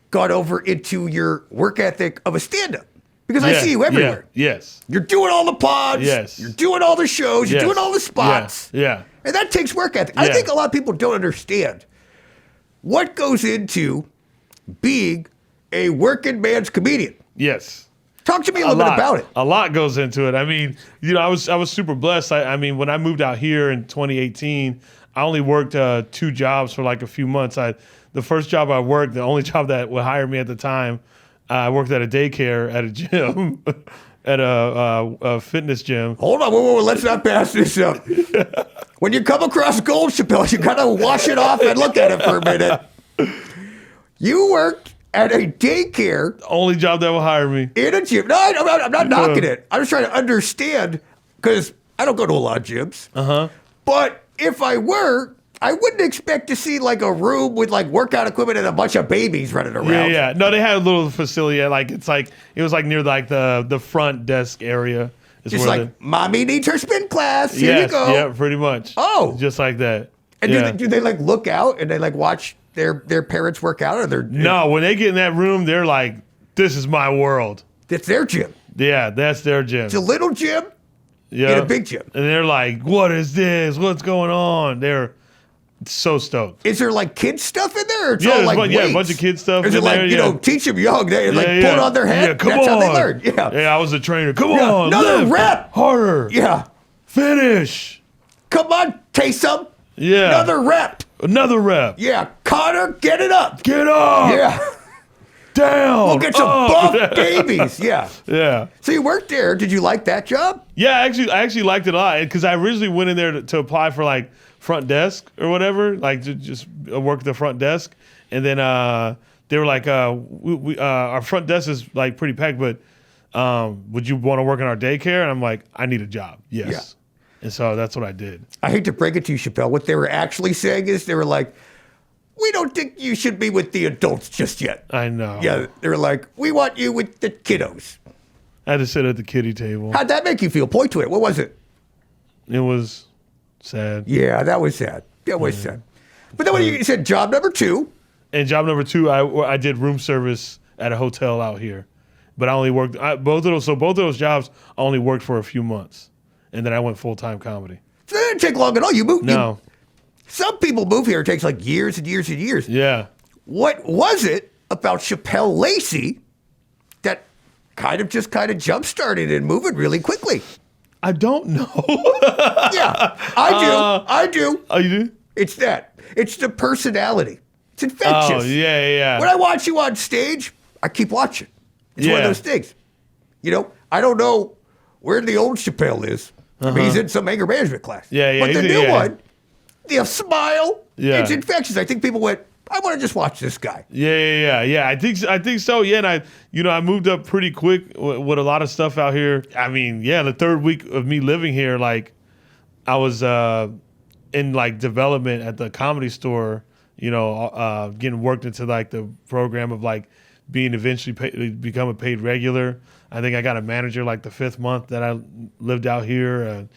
[SPEAKER 1] gone over into your work ethic of a stand-up. Because I see you everywhere.
[SPEAKER 3] Yeah, yes.
[SPEAKER 1] You're doing all the pods.
[SPEAKER 3] Yes.
[SPEAKER 1] You're doing all the shows. You're
[SPEAKER 3] Yes.
[SPEAKER 1] doing all the spots.
[SPEAKER 3] Yeah.
[SPEAKER 1] And that takes work ethic. I
[SPEAKER 3] Yeah.
[SPEAKER 1] think a lot of people don't understand what goes into being a working man's comedian.
[SPEAKER 3] Yes.
[SPEAKER 1] Talk to me a little bit about it.
[SPEAKER 3] A lot goes into it. I mean, I was super blessed. I mean, when I moved out here in 2018, I only worked 2 jobs for like a few months. The first job I worked, the only job that would hire me at the time, I worked at a daycare at a gym, at a fitness gym.
[SPEAKER 1] Hold on, whoa, let's not pass this up. When you come across gold, Chappelle, you gotta wash it off and look at it for a minute. You worked at a daycare.
[SPEAKER 3] The only job that will hire me.
[SPEAKER 1] In a gym. No, I'm not knocking it. I'm just trying to understand because I don't go to a lot of gyms. But if I were, I wouldn't expect to see like a room with like workout equipment and a bunch of babies running around.
[SPEAKER 3] Yeah. No, they had a little facility. Like it was like near like the front desk area.
[SPEAKER 1] Just like, mommy needs her spin class. Here you go.
[SPEAKER 3] Yeah, pretty much.
[SPEAKER 1] Oh.
[SPEAKER 3] Just like that.
[SPEAKER 1] And do they like look out and they like watch their parents work out? Or
[SPEAKER 3] No, when they get in that room, they're like, this is my world.
[SPEAKER 1] That's their gym.
[SPEAKER 3] Yeah, that's their gym.
[SPEAKER 1] It's a little gym in a big gym.
[SPEAKER 3] And they're like, what is this? What's going on? They're so stoked.
[SPEAKER 1] Is there like kid stuff in there? Or it's
[SPEAKER 3] Yeah,
[SPEAKER 1] all like
[SPEAKER 3] a bunch of kid stuff.
[SPEAKER 1] Is it like, teach them young? They like put it on their head?
[SPEAKER 3] Come
[SPEAKER 1] That's
[SPEAKER 3] on.
[SPEAKER 1] how they learn. Yeah.
[SPEAKER 3] Yeah, I was a trainer. Come on.
[SPEAKER 1] Another
[SPEAKER 3] lift.
[SPEAKER 1] rep.
[SPEAKER 3] Harder.
[SPEAKER 1] Yeah.
[SPEAKER 3] Finish.
[SPEAKER 1] Come on, Taysom.
[SPEAKER 3] Yeah.
[SPEAKER 1] Another rep.
[SPEAKER 3] Another rep.
[SPEAKER 1] Yeah. Connor, get it up.
[SPEAKER 3] Get up.
[SPEAKER 1] Yeah.
[SPEAKER 3] Down.
[SPEAKER 1] We'll get some
[SPEAKER 3] up.
[SPEAKER 1] buff babies. Yeah.
[SPEAKER 3] Yeah.
[SPEAKER 1] So you worked there. Did you like that job?
[SPEAKER 3] Yeah, I actually liked it a lot because I originally went in there to apply for like front desk or whatever, like to just work the front desk, and then they were like, our front desk is like pretty packed, but would you want to work in our daycare? And I'm like, I need a job. Yes.
[SPEAKER 1] Yeah.
[SPEAKER 3] And so that's what I did.
[SPEAKER 1] I hate to break it to you, Chappelle. What they were actually saying is they were like, we don't think you should be with the adults just yet.
[SPEAKER 3] I know.
[SPEAKER 1] Yeah, they were like, we want you with the kiddos.
[SPEAKER 3] I had to sit at the kiddie table.
[SPEAKER 1] How'd that make you feel? Point to it. What was it?
[SPEAKER 3] It was sad.
[SPEAKER 1] Yeah, that was sad. That was sad. But then when you said job number 2.
[SPEAKER 3] And job number 2, I did room service at a hotel out here, but I only worked both of those jobs I only worked for a few months, and then I went full-time comedy.
[SPEAKER 1] So that didn't take long at all. You moved.
[SPEAKER 3] No.
[SPEAKER 1] Some people move here. It takes like years and years and years.
[SPEAKER 3] Yeah.
[SPEAKER 1] What was it about Shapel Lacey that kind of jump-started and moving really quickly?
[SPEAKER 3] I don't know.
[SPEAKER 1] Yeah, I do.
[SPEAKER 3] Oh, you do?
[SPEAKER 1] It's that. It's the personality. It's infectious.
[SPEAKER 3] Oh, yeah.
[SPEAKER 1] When I watch you on stage, I keep watching. It's one of
[SPEAKER 3] Yeah.
[SPEAKER 1] those things. I don't know where the old Chappelle is. I mean, he's in some anger management class.
[SPEAKER 3] Yeah.
[SPEAKER 1] But the new one, the smile,
[SPEAKER 3] Yeah.
[SPEAKER 1] it's infectious. I think people went, I want to just watch this guy.
[SPEAKER 3] Yeah. I think so. Yeah, and I moved up pretty quick with a lot of stuff out here. I mean, yeah, the third week of me living here, like I was in like development at the Comedy Store, getting worked into like the program of like being eventually become a paid regular. I think I got a manager like the 5th month that I lived out here.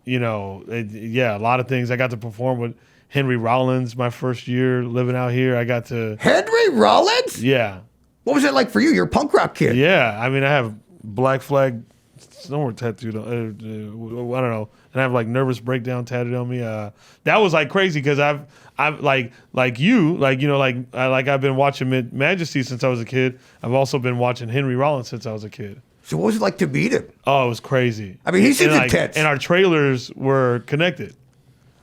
[SPEAKER 3] A lot of things. I got to perform with Henry Rollins my first year living out here. I got to
[SPEAKER 1] Henry Rollins?
[SPEAKER 3] Yeah.
[SPEAKER 1] What was it like for you? You're a punk rock kid.
[SPEAKER 3] Yeah. I mean, I have Black Flag somewhere tattooed on. I don't know. And I have like Nervous Breakdown tattooed on me. That was like crazy because I've I've been watching Majesty since I was a kid. I've also been watching Henry Rollins since I was a kid.
[SPEAKER 1] So what was it like to meet him?
[SPEAKER 3] Oh, it was crazy.
[SPEAKER 1] I mean, he seems intense.
[SPEAKER 3] And our trailers were connected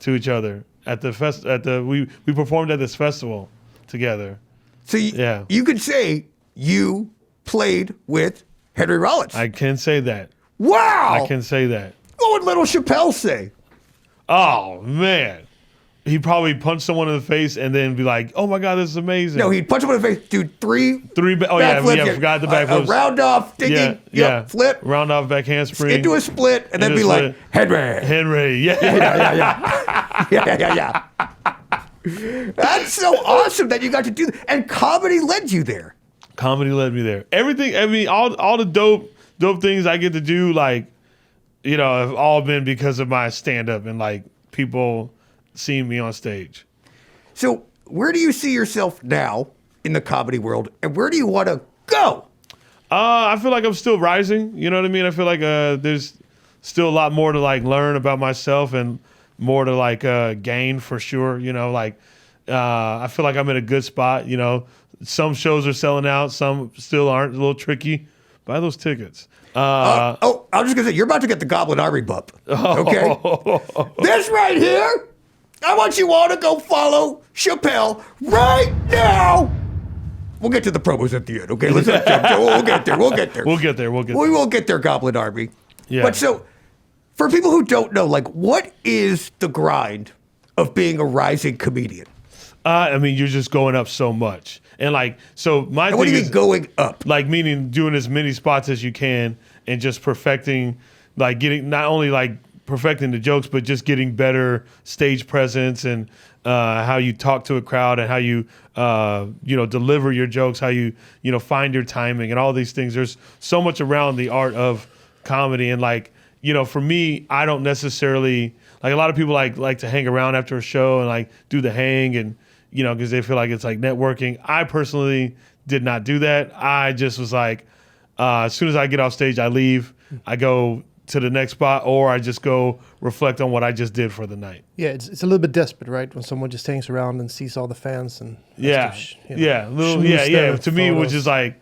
[SPEAKER 3] to each other at the we performed at this festival together.
[SPEAKER 1] So you could say you played with Henry Rollins.
[SPEAKER 3] I can say that.
[SPEAKER 1] Wow.
[SPEAKER 3] I can say that.
[SPEAKER 1] What would little Chappelle say?
[SPEAKER 3] Oh, man. He'd probably punch someone in the face and then be like, oh, my God, this is amazing.
[SPEAKER 1] No, he'd punch him in the face, do three
[SPEAKER 3] backflips. Forgot the backflips.
[SPEAKER 1] Round off, digging, flip.
[SPEAKER 3] Round off, back handspring.
[SPEAKER 1] Into a split, and then be like, Henry. Yeah. That's so awesome that you got to do that. And comedy led you there.
[SPEAKER 3] Comedy led me there. Everything, I mean, all the dope things I get to do, like, have all been because of my stand-up and, like, people seeing me on stage.
[SPEAKER 1] So where do you see yourself now in the comedy world, and where do you want to go?
[SPEAKER 3] I feel like I'm still rising. You know what I mean? I feel like there's still a lot more to, like, learn about myself and more to, like, gain for sure. I feel like I'm in a good spot. Some shows are selling out. Some still aren't. A little tricky. Buy those tickets.
[SPEAKER 1] I was just going to say, you're about to get the Goblin Army bump. Okay? This right here, I want you all to go follow Chappelle right now. We'll get to the promos at the end, okay? We'll get there. We will get there, Goblin Army.
[SPEAKER 3] Yeah.
[SPEAKER 1] But so, for people who don't know, like, what is the grind of being a rising comedian?
[SPEAKER 3] I mean, you're just going up so much. And, like, so my thing is...
[SPEAKER 1] What do you mean going up?
[SPEAKER 3] Like, meaning doing as many spots as you can and just perfecting, like, getting, not only, like, perfecting the jokes, but just getting better stage presence and how you talk to a crowd and how you deliver your jokes, how you find your timing and all these things. There's so much around the art of comedy, and like for me, I don't necessarily like a lot of people like to hang around after a show and like do the hang and because they feel like it's like networking. I personally did not do that. I just was like, as soon as I get off stage, I leave. I go to the next spot, or I just go reflect on what I just did for the night.
[SPEAKER 2] Yeah, it's a little bit desperate, right? When someone just hangs around and sees all the fans and
[SPEAKER 3] To me, it was just like,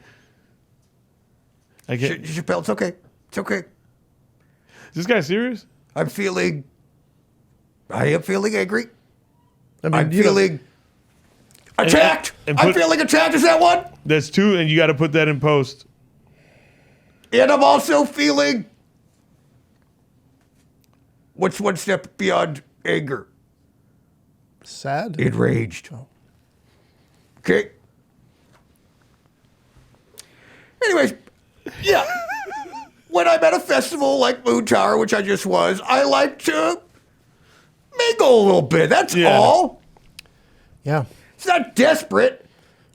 [SPEAKER 1] Chappelle, it's okay. It's okay.
[SPEAKER 3] Is this guy serious?
[SPEAKER 1] I am feeling angry.
[SPEAKER 2] I'm
[SPEAKER 1] feeling attacked. I'm feeling attacked. Is that one?
[SPEAKER 3] That's two, and you got to put that in post.
[SPEAKER 1] And I'm also feeling. What's one step beyond anger?
[SPEAKER 2] Sad?
[SPEAKER 1] Enraged.
[SPEAKER 2] Oh.
[SPEAKER 1] Okay. Anyways, yeah. When I'm at a festival like Moon Tower, which I just was, I like to mingle a little bit. That's all.
[SPEAKER 2] Yeah.
[SPEAKER 1] It's not desperate.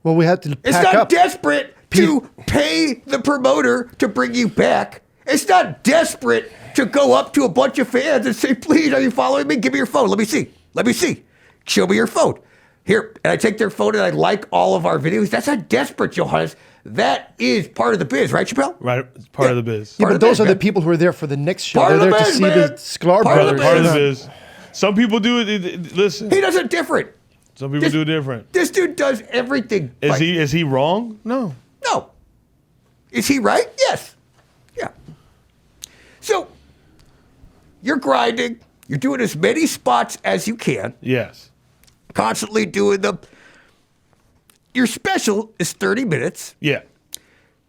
[SPEAKER 2] Well, we had to
[SPEAKER 1] It's
[SPEAKER 2] pack
[SPEAKER 1] not
[SPEAKER 2] up.
[SPEAKER 1] desperate to pay the promoter to bring you back. It's not desperate to go up to a bunch of fans and say, please, are you following me? Give me your phone. Let me see. Let me see. Show me your phone. Here. And I take their phone and I like all of our videos. That's not desperate, Johannes. That is part of the biz, right, Chappelle?
[SPEAKER 3] Right. It's part of the biz.
[SPEAKER 2] Yeah,
[SPEAKER 1] Part
[SPEAKER 2] but
[SPEAKER 1] of the
[SPEAKER 2] those
[SPEAKER 1] biz,
[SPEAKER 2] are the
[SPEAKER 1] man.
[SPEAKER 2] people who are there for the next show.
[SPEAKER 1] Part of
[SPEAKER 2] They're
[SPEAKER 1] the
[SPEAKER 2] there to
[SPEAKER 1] biz,
[SPEAKER 2] see
[SPEAKER 1] man.
[SPEAKER 2] the Sklar
[SPEAKER 1] Part of the
[SPEAKER 2] brothers.
[SPEAKER 3] Part of the
[SPEAKER 1] biz.
[SPEAKER 3] biz. Some people do it. Listen.
[SPEAKER 1] He does it different.
[SPEAKER 3] Some people do it different.
[SPEAKER 1] This dude does everything.
[SPEAKER 3] Is
[SPEAKER 1] right.
[SPEAKER 3] he wrong? No.
[SPEAKER 1] No. Is he right? Yes. Yeah. So, you're grinding. You're doing as many spots as you can.
[SPEAKER 3] Yes.
[SPEAKER 1] Constantly doing them. Your special is 30 minutes.
[SPEAKER 3] Yeah.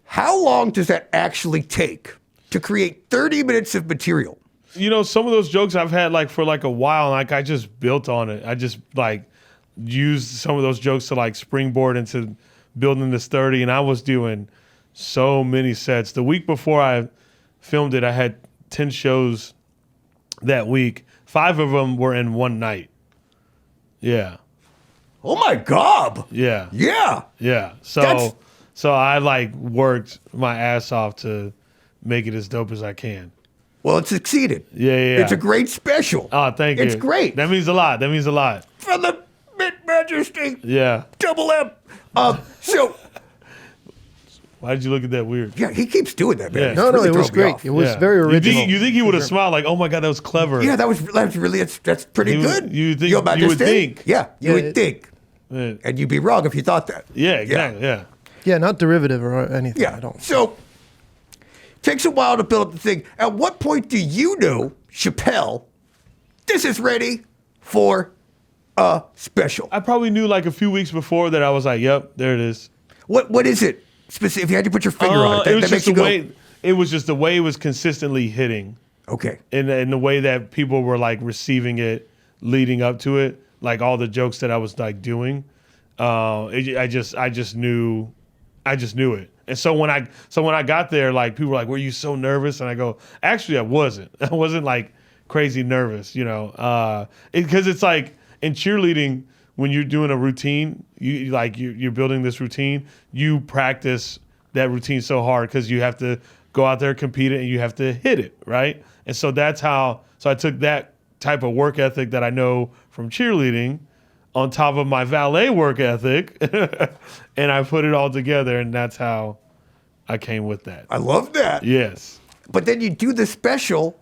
[SPEAKER 1] How long does that actually take to create 30 minutes of material?
[SPEAKER 3] Some of those jokes I've had like for like a while, like I just built on it. I just like used some of those jokes to like springboard into building this 30, and I was doing so many sets. The week before I filmed it, I had 10 shows that week. 5 of them were in one night. Yeah.
[SPEAKER 1] Oh my God.
[SPEAKER 3] Yeah.
[SPEAKER 1] Yeah.
[SPEAKER 3] Yeah.
[SPEAKER 1] That's-
[SPEAKER 3] So I like worked my ass off to make it as dope as I can.
[SPEAKER 1] Well, it succeeded.
[SPEAKER 3] Yeah.
[SPEAKER 1] It's a great special.
[SPEAKER 3] Oh, thank you.
[SPEAKER 1] It's great.
[SPEAKER 3] That means a lot.
[SPEAKER 1] For the Mint Majesty.
[SPEAKER 3] Yeah.
[SPEAKER 1] Double M. So,
[SPEAKER 3] Why did you look at that weird?
[SPEAKER 1] yeah, he keeps doing that, man.
[SPEAKER 3] Yeah.
[SPEAKER 1] It's
[SPEAKER 2] No,
[SPEAKER 1] really
[SPEAKER 2] it was
[SPEAKER 1] throwing me
[SPEAKER 2] great.
[SPEAKER 1] off.
[SPEAKER 2] It was
[SPEAKER 3] Yeah.
[SPEAKER 2] very original.
[SPEAKER 3] You think he would have smiled like, oh my God, that was clever.
[SPEAKER 1] Yeah, that's really, that's pretty
[SPEAKER 3] You-
[SPEAKER 1] good.
[SPEAKER 3] you think-
[SPEAKER 1] Yo, about
[SPEAKER 3] you
[SPEAKER 1] this
[SPEAKER 3] would
[SPEAKER 1] thing?
[SPEAKER 3] think.
[SPEAKER 1] Yeah, you
[SPEAKER 2] Yeah,
[SPEAKER 1] would
[SPEAKER 2] it-
[SPEAKER 1] think.
[SPEAKER 3] Yeah,
[SPEAKER 1] And you'd be wrong if you thought that.
[SPEAKER 3] exactly. Yeah.
[SPEAKER 2] Yeah, not derivative or anything.
[SPEAKER 1] Yeah.
[SPEAKER 2] I don't.
[SPEAKER 1] So, takes a while to build up the thing. At what point do you know, Chappelle, this is ready for a special?
[SPEAKER 3] I probably knew like a few weeks before that I was like, yep, there it is.
[SPEAKER 1] What is it? Specific, if you had to put your finger on it,
[SPEAKER 3] It was
[SPEAKER 1] that makes
[SPEAKER 3] just
[SPEAKER 1] you
[SPEAKER 3] the
[SPEAKER 1] go,
[SPEAKER 3] way. It was just the way it was consistently hitting,
[SPEAKER 1] okay.
[SPEAKER 3] in the way that people were like receiving it, leading up to it, like all the jokes that I was like doing. I just knew it. And so when I got there, like people were like, "Were you so nervous?" And I go, "Actually, I wasn't. I wasn't like crazy nervous, because it's like in cheerleading when you're doing a routine, you're building this routine, you practice that routine so hard because you have to go out there, compete it, and you have to hit it, right? And so that's how. So I took that type of work ethic that I know from cheerleading on top of my valet work ethic, and I put it all together, and that's how I came with that.
[SPEAKER 1] I love that.
[SPEAKER 3] Yes.
[SPEAKER 1] But then you do the special.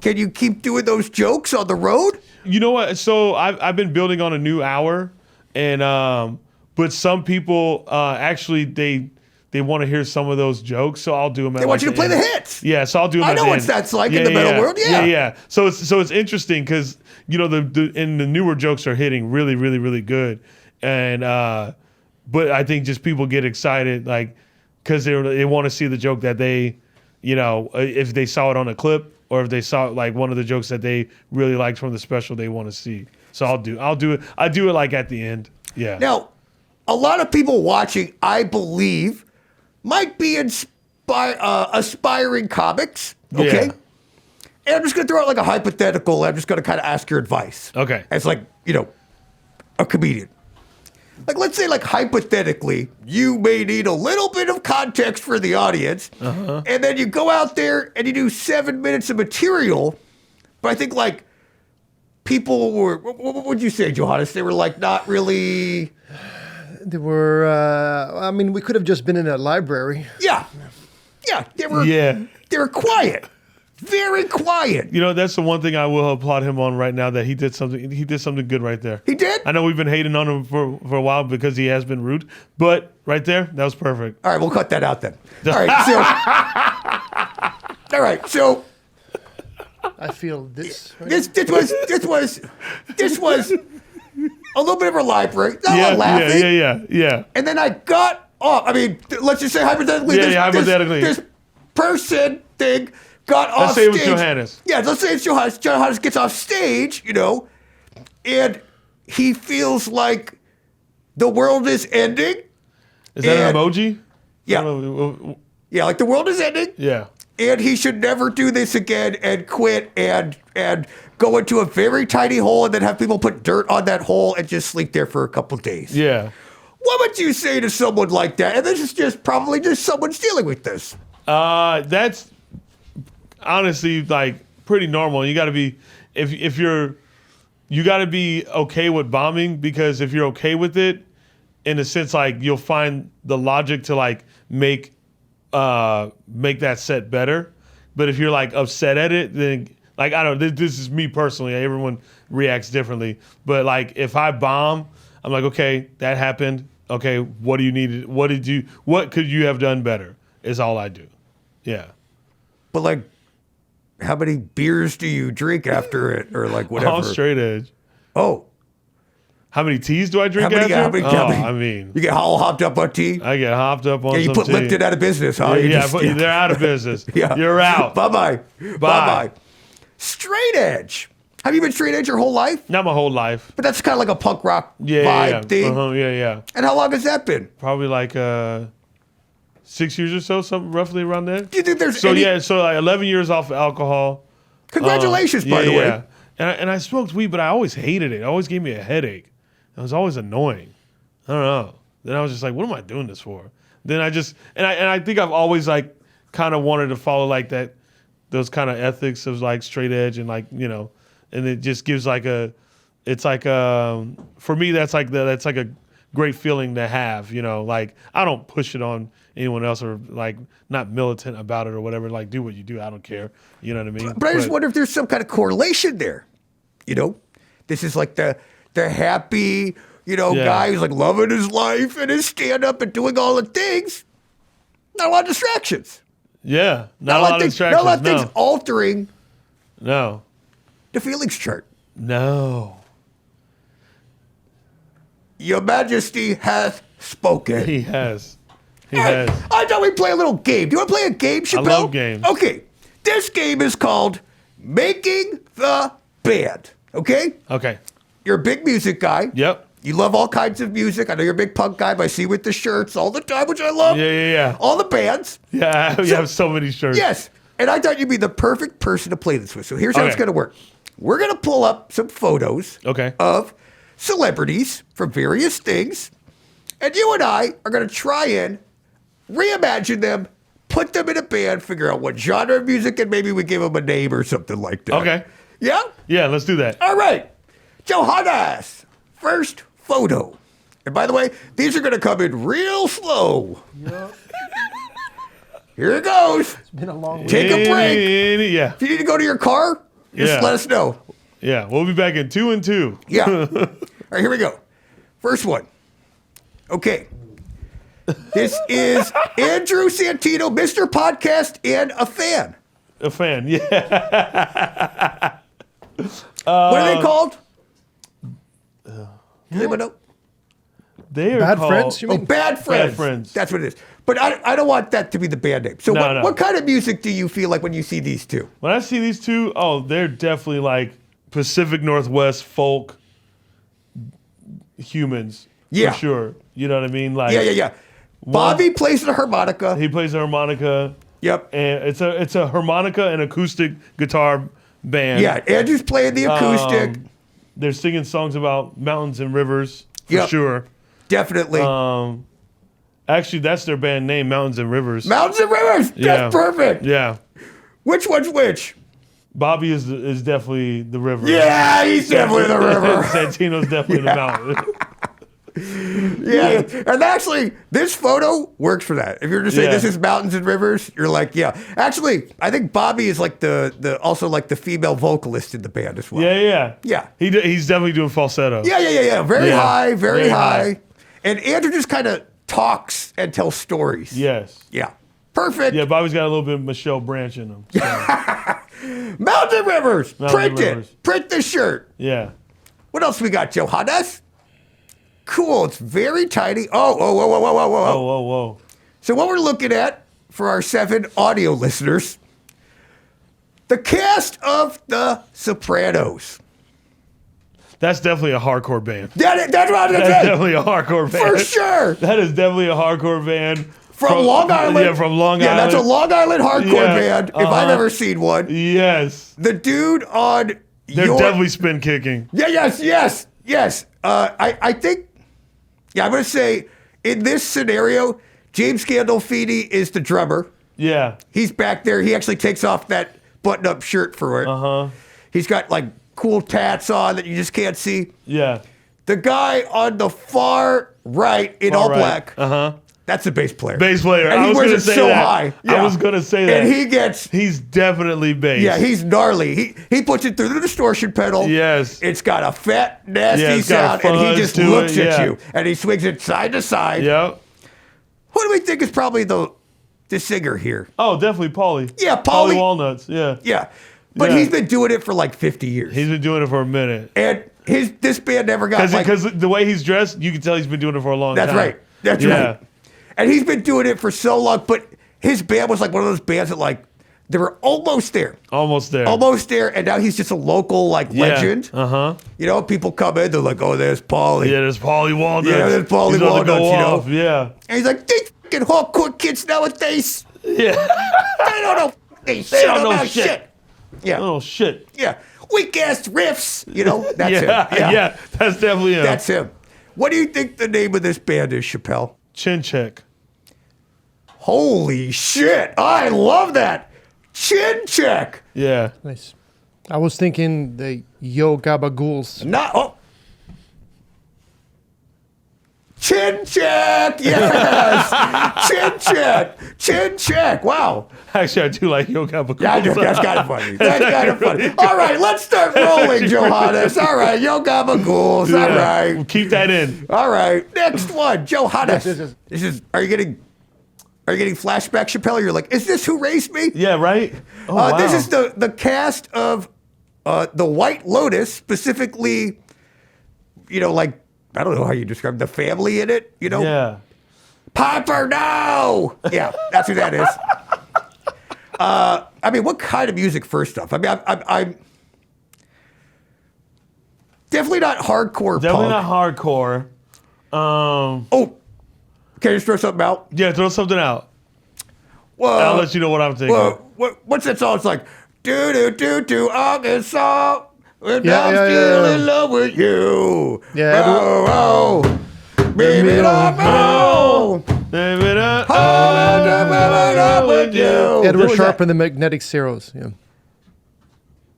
[SPEAKER 1] Can you keep doing those jokes on the road?
[SPEAKER 3] You know what? So I've been building on a new hour, and but some people actually they want to hear some of those jokes, so I'll do them.
[SPEAKER 1] They want you to play the hits.
[SPEAKER 3] Yeah, so I'll do them.
[SPEAKER 1] I
[SPEAKER 3] at
[SPEAKER 1] know
[SPEAKER 3] the
[SPEAKER 1] what
[SPEAKER 3] end.
[SPEAKER 1] that's like in the metal world. Yeah.
[SPEAKER 3] yeah. So it's interesting because the newer jokes are hitting really, really, really good, and but I think just people get excited like because they want to see the joke that they, if they saw it on a clip or if they saw like one of the jokes that they really liked from the special, they want to see. So I'll do it. I do it like at the end. Yeah.
[SPEAKER 1] Now, a lot of people watching, I believe, might be aspiring comics. Okay.
[SPEAKER 3] Yeah.
[SPEAKER 1] And I'm just going to throw out like a hypothetical. I'm just going to kind of ask your advice.
[SPEAKER 3] Okay.
[SPEAKER 1] As like, a comedian. Like, let's say, like, hypothetically, you may need a little bit of context for the audience. And then you go out there and you do 7 minutes of material. But I think, like, people were, what would you say, Johannes? They were, like, not really.
[SPEAKER 2] They were, we could have just been in a library.
[SPEAKER 1] Yeah. Yeah. They were quiet. Very quiet.
[SPEAKER 3] That's the one thing I will applaud him on right now, that he did something good right there.
[SPEAKER 1] He did?
[SPEAKER 3] I know we've been hating on him for a while because he has been rude, but right there, that was perfect.
[SPEAKER 1] All right, we'll cut that out then. All right, so
[SPEAKER 2] I feel this.
[SPEAKER 1] this was a little bit of a library. Not a lot of laughing.
[SPEAKER 3] Yeah.
[SPEAKER 1] And then I got off. I mean, let's just say hypothetically.
[SPEAKER 3] Hypothetically.
[SPEAKER 1] This person thing got off
[SPEAKER 3] stage. Let's say it was Johannes.
[SPEAKER 1] Yeah, let's say it's Johannes. Johannes gets off stage, and he feels like the world is ending.
[SPEAKER 3] Is that an emoji?
[SPEAKER 1] Yeah. Yeah, like the world is ending.
[SPEAKER 3] Yeah.
[SPEAKER 1] And he should never do this again and quit and go into a very tiny hole and then have people put dirt on that hole and just sleep there for a couple days.
[SPEAKER 3] Yeah.
[SPEAKER 1] What would you say to someone like that? And this is just probably just someone's dealing with this.
[SPEAKER 3] That's honestly like pretty normal. You got to be you got to be okay with bombing, because if you're okay with it, in a sense, like you'll find the logic to like make that set better. But if you're like upset at it, then like I don't know, this is me personally. Everyone reacts differently. But like if I bomb, I'm like, okay, that happened. Okay, what do you need? What could you have done better? Is all I do. Yeah.
[SPEAKER 1] But like, how many beers do you drink after it, or like whatever?
[SPEAKER 3] Oh, straight edge.
[SPEAKER 1] Oh.
[SPEAKER 3] How many teas do I drink after? I mean,
[SPEAKER 1] you get all hopped up on tea.
[SPEAKER 3] I get hopped up on.
[SPEAKER 1] Yeah, you
[SPEAKER 3] some
[SPEAKER 1] put
[SPEAKER 3] tea.
[SPEAKER 1] Lipton out of business, huh?
[SPEAKER 3] They're out of business.
[SPEAKER 1] Yeah.
[SPEAKER 3] You're out.
[SPEAKER 1] Bye. Straight edge. Have you been straight edge your whole life?
[SPEAKER 3] Not my whole life.
[SPEAKER 1] But that's kind of like a punk rock vibe thing.
[SPEAKER 3] Yeah.
[SPEAKER 1] And how long has that been?
[SPEAKER 3] Probably like 6 years or so, something roughly around there.
[SPEAKER 1] Do you think there's
[SPEAKER 3] so like 11 years off of alcohol.
[SPEAKER 1] Congratulations, by the way.
[SPEAKER 3] And I smoked weed, but I always hated it. It always gave me a headache. It was always annoying. I don't know. Then I was just like, what am I doing this for? Then I just and I think I've always like kind of wanted to follow like that, those kind of ethics of like straight edge and like, and it just gives like it's like for me that's like a great feeling to have, like I don't push it on anyone else or like not militant about it or whatever, like do what you do, I don't care, you know what I mean?
[SPEAKER 1] But I just wonder if there's some kind of correlation there. This is like the happy, guy who's like loving his life and his stand up and doing all the things. Not a lot of distractions.
[SPEAKER 3] Yeah, not a lot of distractions.
[SPEAKER 1] Not a lot of things altering
[SPEAKER 3] the
[SPEAKER 1] feelings chart.
[SPEAKER 3] No.
[SPEAKER 1] Your Majesty hath spoken.
[SPEAKER 3] He has. I
[SPEAKER 1] thought we'd play a little game. Do you want to play a game, Chappelle?
[SPEAKER 3] I love games.
[SPEAKER 1] Okay. This game is called Making the Band. Okay?
[SPEAKER 3] Okay.
[SPEAKER 1] You're a big music guy.
[SPEAKER 3] Yep.
[SPEAKER 1] You love all kinds of music. I know you're a big punk guy, but I see you with the shirts all the time, which I love.
[SPEAKER 3] Yeah.
[SPEAKER 1] All the bands.
[SPEAKER 3] Yeah, you have so many shirts.
[SPEAKER 1] Yes. And I thought you'd be the perfect person to play this with. So here's how it's going to work. We're going to pull up some photos of celebrities from various things. And you and I are going to try and reimagine them, put them in a band, figure out what genre of music, and maybe we give them a name or something like that.
[SPEAKER 3] Okay.
[SPEAKER 1] Yeah?
[SPEAKER 3] Yeah, let's do that.
[SPEAKER 1] All right. Johannes, first photo. And by the way, these are going to come in real slow.
[SPEAKER 2] Yep.
[SPEAKER 1] Here it goes.
[SPEAKER 2] It's been a long way.
[SPEAKER 1] Take a break.
[SPEAKER 3] Yeah.
[SPEAKER 1] If you need to go to your car, just let us know.
[SPEAKER 3] Yeah, we'll be back in 2 and 2.
[SPEAKER 1] Yeah. All right, here we go. First one. Okay. This is Andrew Santino, Mr. Podcast, and a fan.
[SPEAKER 3] A fan, yeah.
[SPEAKER 1] What are they called? Does anyone know?
[SPEAKER 3] They are
[SPEAKER 2] Bad
[SPEAKER 3] called,
[SPEAKER 2] Friends, you mean?
[SPEAKER 1] Bad Friends.
[SPEAKER 3] Bad Friends.
[SPEAKER 1] That's what it is. But I don't want that to be the band name. So
[SPEAKER 3] No.
[SPEAKER 1] what kind of music do you feel like when you see these two?
[SPEAKER 3] When I see these two, they're definitely like Pacific Northwest folk humans.
[SPEAKER 1] Yeah.
[SPEAKER 3] For sure. You know what I mean? Like
[SPEAKER 1] Yeah. Bobby plays the harmonica.
[SPEAKER 3] He plays the harmonica.
[SPEAKER 1] Yep.
[SPEAKER 3] And it's a harmonica and acoustic guitar band.
[SPEAKER 1] Yeah, Andrew's playing the acoustic.
[SPEAKER 3] They're singing songs about mountains and rivers for
[SPEAKER 1] Yep.
[SPEAKER 3] sure.
[SPEAKER 1] Definitely.
[SPEAKER 3] Actually, that's their band name, Mountains and Rivers.
[SPEAKER 1] Mountains and Rivers.
[SPEAKER 3] Yeah.
[SPEAKER 1] That's perfect.
[SPEAKER 3] Yeah.
[SPEAKER 1] Which one's which?
[SPEAKER 3] Bobby is definitely the river.
[SPEAKER 1] Yeah, he's definitely the river.
[SPEAKER 3] Santino's definitely the mountain.
[SPEAKER 1] Yeah, and actually, this photo works for that. If you're to say
[SPEAKER 3] Yeah.
[SPEAKER 1] this is mountains and rivers, you're like, yeah. Actually, I think Bobby is like the also like the female vocalist in the band as well.
[SPEAKER 3] Yeah.
[SPEAKER 1] Yeah.
[SPEAKER 3] He's definitely doing falsetto.
[SPEAKER 1] Yeah. Very
[SPEAKER 3] Yeah.
[SPEAKER 1] high, very
[SPEAKER 3] Very
[SPEAKER 1] high.
[SPEAKER 3] high.
[SPEAKER 1] And Andrew just kind of talks and tells stories.
[SPEAKER 3] Yes.
[SPEAKER 1] Yeah. Perfect.
[SPEAKER 3] Yeah, Bobby's got a little bit of Michelle Branch in him. So,
[SPEAKER 1] Mountains and Rivers.
[SPEAKER 3] Mountains
[SPEAKER 1] Print
[SPEAKER 3] and
[SPEAKER 1] it.
[SPEAKER 3] Rivers.
[SPEAKER 1] Print the shirt.
[SPEAKER 3] yeah.
[SPEAKER 1] What else we got, Johannes? Cool. It's very tiny. Whoa.
[SPEAKER 3] Whoa.
[SPEAKER 1] So what we're looking at for our 7 audio listeners, the cast of The Sopranos.
[SPEAKER 3] That's definitely a hardcore band.
[SPEAKER 1] That's what I was going to
[SPEAKER 3] That's
[SPEAKER 1] say.
[SPEAKER 3] definitely a hardcore band.
[SPEAKER 1] For sure.
[SPEAKER 3] That is definitely a hardcore band.
[SPEAKER 1] From Long Island.
[SPEAKER 3] Yeah, from Long
[SPEAKER 1] Yeah,
[SPEAKER 3] Island.
[SPEAKER 1] that's a Long Island hardcore
[SPEAKER 3] Yeah,
[SPEAKER 1] band, if I've ever seen one.
[SPEAKER 3] Yes.
[SPEAKER 1] The dude on
[SPEAKER 3] They're definitely spin kicking.
[SPEAKER 1] Yes. I think, I'm going to say, in this scenario, James Gandolfini is the drummer.
[SPEAKER 3] Yeah.
[SPEAKER 1] He's back there. He actually takes off that button-up shirt for it. He's got, like, cool tats on that you just can't see.
[SPEAKER 3] Yeah.
[SPEAKER 1] The guy on the far right in all black, that's the bass player.
[SPEAKER 3] Bass player.
[SPEAKER 1] And
[SPEAKER 3] I
[SPEAKER 1] he
[SPEAKER 3] was
[SPEAKER 1] wears
[SPEAKER 3] going
[SPEAKER 1] it
[SPEAKER 3] to say
[SPEAKER 1] so
[SPEAKER 3] that.
[SPEAKER 1] high.
[SPEAKER 3] I was going to say that.
[SPEAKER 1] And
[SPEAKER 3] He's definitely bass.
[SPEAKER 1] yeah, he's gnarly. He puts it through the distortion pedal.
[SPEAKER 3] Yes.
[SPEAKER 1] It's got a fat, nasty
[SPEAKER 3] Yeah, it's got
[SPEAKER 1] sound,
[SPEAKER 3] a
[SPEAKER 1] and he
[SPEAKER 3] fuzz
[SPEAKER 1] just
[SPEAKER 3] to
[SPEAKER 1] looks
[SPEAKER 3] it,
[SPEAKER 1] at
[SPEAKER 3] yeah.
[SPEAKER 1] you, and he swings it side to side.
[SPEAKER 3] Yep.
[SPEAKER 1] Who do we think is probably the singer here?
[SPEAKER 3] Oh, definitely Paulie.
[SPEAKER 1] Yeah,
[SPEAKER 3] Paulie
[SPEAKER 1] Paulie.
[SPEAKER 3] Walnuts. Yeah.
[SPEAKER 1] Yeah. But
[SPEAKER 3] Yeah.
[SPEAKER 1] he's been doing it for like 50 years.
[SPEAKER 3] He's been doing it for a minute.
[SPEAKER 1] And this band never got like...
[SPEAKER 3] Because the way he's dressed, you can tell he's been doing it for a long
[SPEAKER 1] That's
[SPEAKER 3] time.
[SPEAKER 1] right. That's right. And he's been doing it for so long, but his band was like one of those bands that like, they were almost there.
[SPEAKER 3] Almost there.
[SPEAKER 1] And now he's just a local like legend. You know, people come in, they're like, oh, there's Paulie.
[SPEAKER 3] Yeah, there's Paulie Walnuts.
[SPEAKER 1] Yeah, there's Paulie
[SPEAKER 3] He's about to go
[SPEAKER 1] Walnuts, you know.
[SPEAKER 3] off. Yeah.
[SPEAKER 1] And he's like, these fucking hardcore kids nowadays,
[SPEAKER 3] Yeah.
[SPEAKER 1] they don't know fucking shit
[SPEAKER 3] don't know
[SPEAKER 1] about
[SPEAKER 3] shit.
[SPEAKER 1] shit. Yeah.
[SPEAKER 3] Oh, shit.
[SPEAKER 1] Yeah. Weak ass riffs. You know, that's
[SPEAKER 3] Yeah.
[SPEAKER 1] him.
[SPEAKER 3] Yeah. That's definitely him.
[SPEAKER 1] That's him. What do you think the name of this band is, Chappelle?
[SPEAKER 3] Chin check.
[SPEAKER 1] Holy shit. I love that. Chin check.
[SPEAKER 3] Yeah.
[SPEAKER 2] Nice. I was thinking the Yo Gabagools.
[SPEAKER 1] Chin check. Yes. Chin check. Chin check. Wow.
[SPEAKER 3] Actually, I do like Yo Goblikon.
[SPEAKER 1] Yeah, that's kind of funny. That's kind of funny. All right, let's start rolling, Johannes. All right, Yo Gabagools. All right.
[SPEAKER 3] We'll keep that in.
[SPEAKER 1] All right. Next one, Johannes.
[SPEAKER 2] This is-
[SPEAKER 1] Are you getting flashback, Chappelle? You're like, is this Who Raised Me?
[SPEAKER 3] Yeah, right? Oh, wow.
[SPEAKER 1] This is the cast of the White Lotus, specifically, you know, like, I don't know how you describe the family in it, you know?
[SPEAKER 3] Yeah.
[SPEAKER 1] Piper, no! Yeah, that's who that is. I mean, what kind of music, first off? I mean, I'm definitely not hardcore
[SPEAKER 3] Definitely
[SPEAKER 1] punk.
[SPEAKER 3] not hardcore.
[SPEAKER 1] Oh, can I just throw something out?
[SPEAKER 3] Yeah, throw something out.
[SPEAKER 1] Well,
[SPEAKER 3] I'll let you know what I'm thinking.
[SPEAKER 1] Well, what's that song? It's like, do, Arkansas. And
[SPEAKER 2] Yeah,
[SPEAKER 1] I'm
[SPEAKER 2] yeah,
[SPEAKER 1] still
[SPEAKER 2] yeah.
[SPEAKER 1] in love with you.
[SPEAKER 2] Yeah,
[SPEAKER 1] Oh, baby, I'm
[SPEAKER 3] Baby,
[SPEAKER 1] love with you.
[SPEAKER 2] Edward
[SPEAKER 1] Who was
[SPEAKER 2] Sharp
[SPEAKER 1] that?
[SPEAKER 2] and the Magnetic Zeros. Yeah.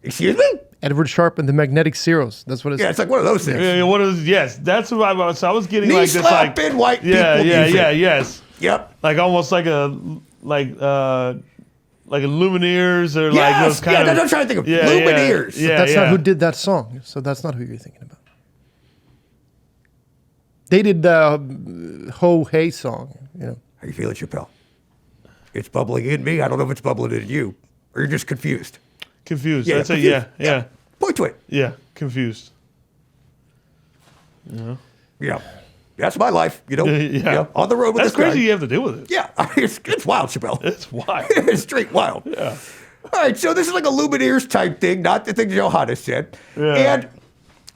[SPEAKER 1] Excuse me?
[SPEAKER 2] Edward Sharp and the Magnetic Zeros. That's what it's.
[SPEAKER 1] Yeah, it's like one of those things.
[SPEAKER 3] Yeah, what is? Yes, that's what I was. I was getting
[SPEAKER 1] Knee
[SPEAKER 3] like this, like
[SPEAKER 1] slapping white
[SPEAKER 3] yeah,
[SPEAKER 1] people
[SPEAKER 3] yeah,
[SPEAKER 1] music.
[SPEAKER 3] yeah, yes,
[SPEAKER 1] Yep.
[SPEAKER 3] like almost like a Lumineers or like those kind
[SPEAKER 1] yeah,
[SPEAKER 3] of.
[SPEAKER 1] that's what I'm trying to think of.
[SPEAKER 3] Yeah,
[SPEAKER 1] Lumineers.
[SPEAKER 3] Yeah,
[SPEAKER 2] That's
[SPEAKER 3] yeah.
[SPEAKER 2] not who did that song. So that's not who you're thinking about. They did the Ho Hey song. You know.
[SPEAKER 1] How you feeling, Chappelle? It's bubbling in me. I don't know if it's bubbling in you. Or you're just confused.
[SPEAKER 3] Confused.
[SPEAKER 1] Yeah,
[SPEAKER 3] I'd say
[SPEAKER 1] confused.
[SPEAKER 3] yeah.
[SPEAKER 1] Point to it.
[SPEAKER 3] Yeah, confused.
[SPEAKER 1] Yeah. That's my life, you know?
[SPEAKER 3] Yeah.
[SPEAKER 1] On the road with
[SPEAKER 3] That's
[SPEAKER 1] this guy.
[SPEAKER 3] crazy. You have to deal with it.
[SPEAKER 1] Yeah, I mean, it's wild, Chappelle.
[SPEAKER 3] It's wild.
[SPEAKER 1] It's straight wild.
[SPEAKER 3] Yeah.
[SPEAKER 1] All right, so this is like a Lumineers type thing, not the thing Johannes said.
[SPEAKER 3] Yeah.
[SPEAKER 1] And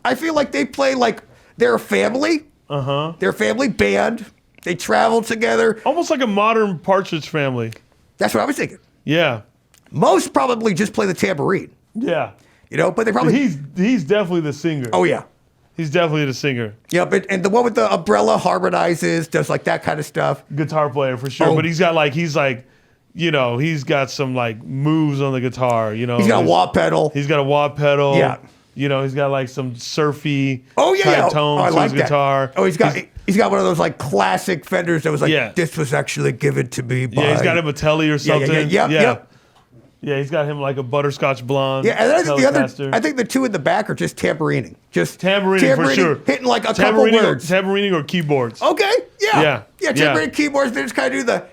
[SPEAKER 1] I feel like they play like they're a family. They're a family band. They travel together.
[SPEAKER 3] Almost like a modern Partridge Family.
[SPEAKER 1] That's what I was thinking.
[SPEAKER 3] Yeah.
[SPEAKER 1] Most probably just play the tambourine.
[SPEAKER 3] Yeah.
[SPEAKER 1] You know, but they probably.
[SPEAKER 3] He's definitely the singer.
[SPEAKER 1] Oh yeah.
[SPEAKER 3] He's definitely the singer.
[SPEAKER 1] Yeah, but and the one with the umbrella harmonizes, does like that kind of stuff.
[SPEAKER 3] Guitar player for sure.
[SPEAKER 1] Oh.
[SPEAKER 3] But he's got some like moves on the guitar. You know,
[SPEAKER 1] He's got a wah pedal.
[SPEAKER 3] He's got a wah pedal.
[SPEAKER 1] Yeah.
[SPEAKER 3] You know, he's got like some surfy
[SPEAKER 1] yeah.
[SPEAKER 3] tones
[SPEAKER 1] I
[SPEAKER 3] to
[SPEAKER 1] like
[SPEAKER 3] his guitar.
[SPEAKER 1] That. Oh, he's got one of those like classic Fenders that was like, this was actually given to me by.
[SPEAKER 3] Yeah, he's got him a Telly or something.
[SPEAKER 1] Yep.
[SPEAKER 3] Yeah, he's got him like a butterscotch blonde.
[SPEAKER 1] Yeah, and then
[SPEAKER 3] Telecaster.
[SPEAKER 1] I think the two in the back are just tamperining. Just
[SPEAKER 3] Tambourining for sure.
[SPEAKER 1] Hitting like a couple words.
[SPEAKER 3] Tambourining or keyboards.
[SPEAKER 1] Okay, yeah.
[SPEAKER 3] Yeah.
[SPEAKER 1] Tambourine keyboards, they just kind of do the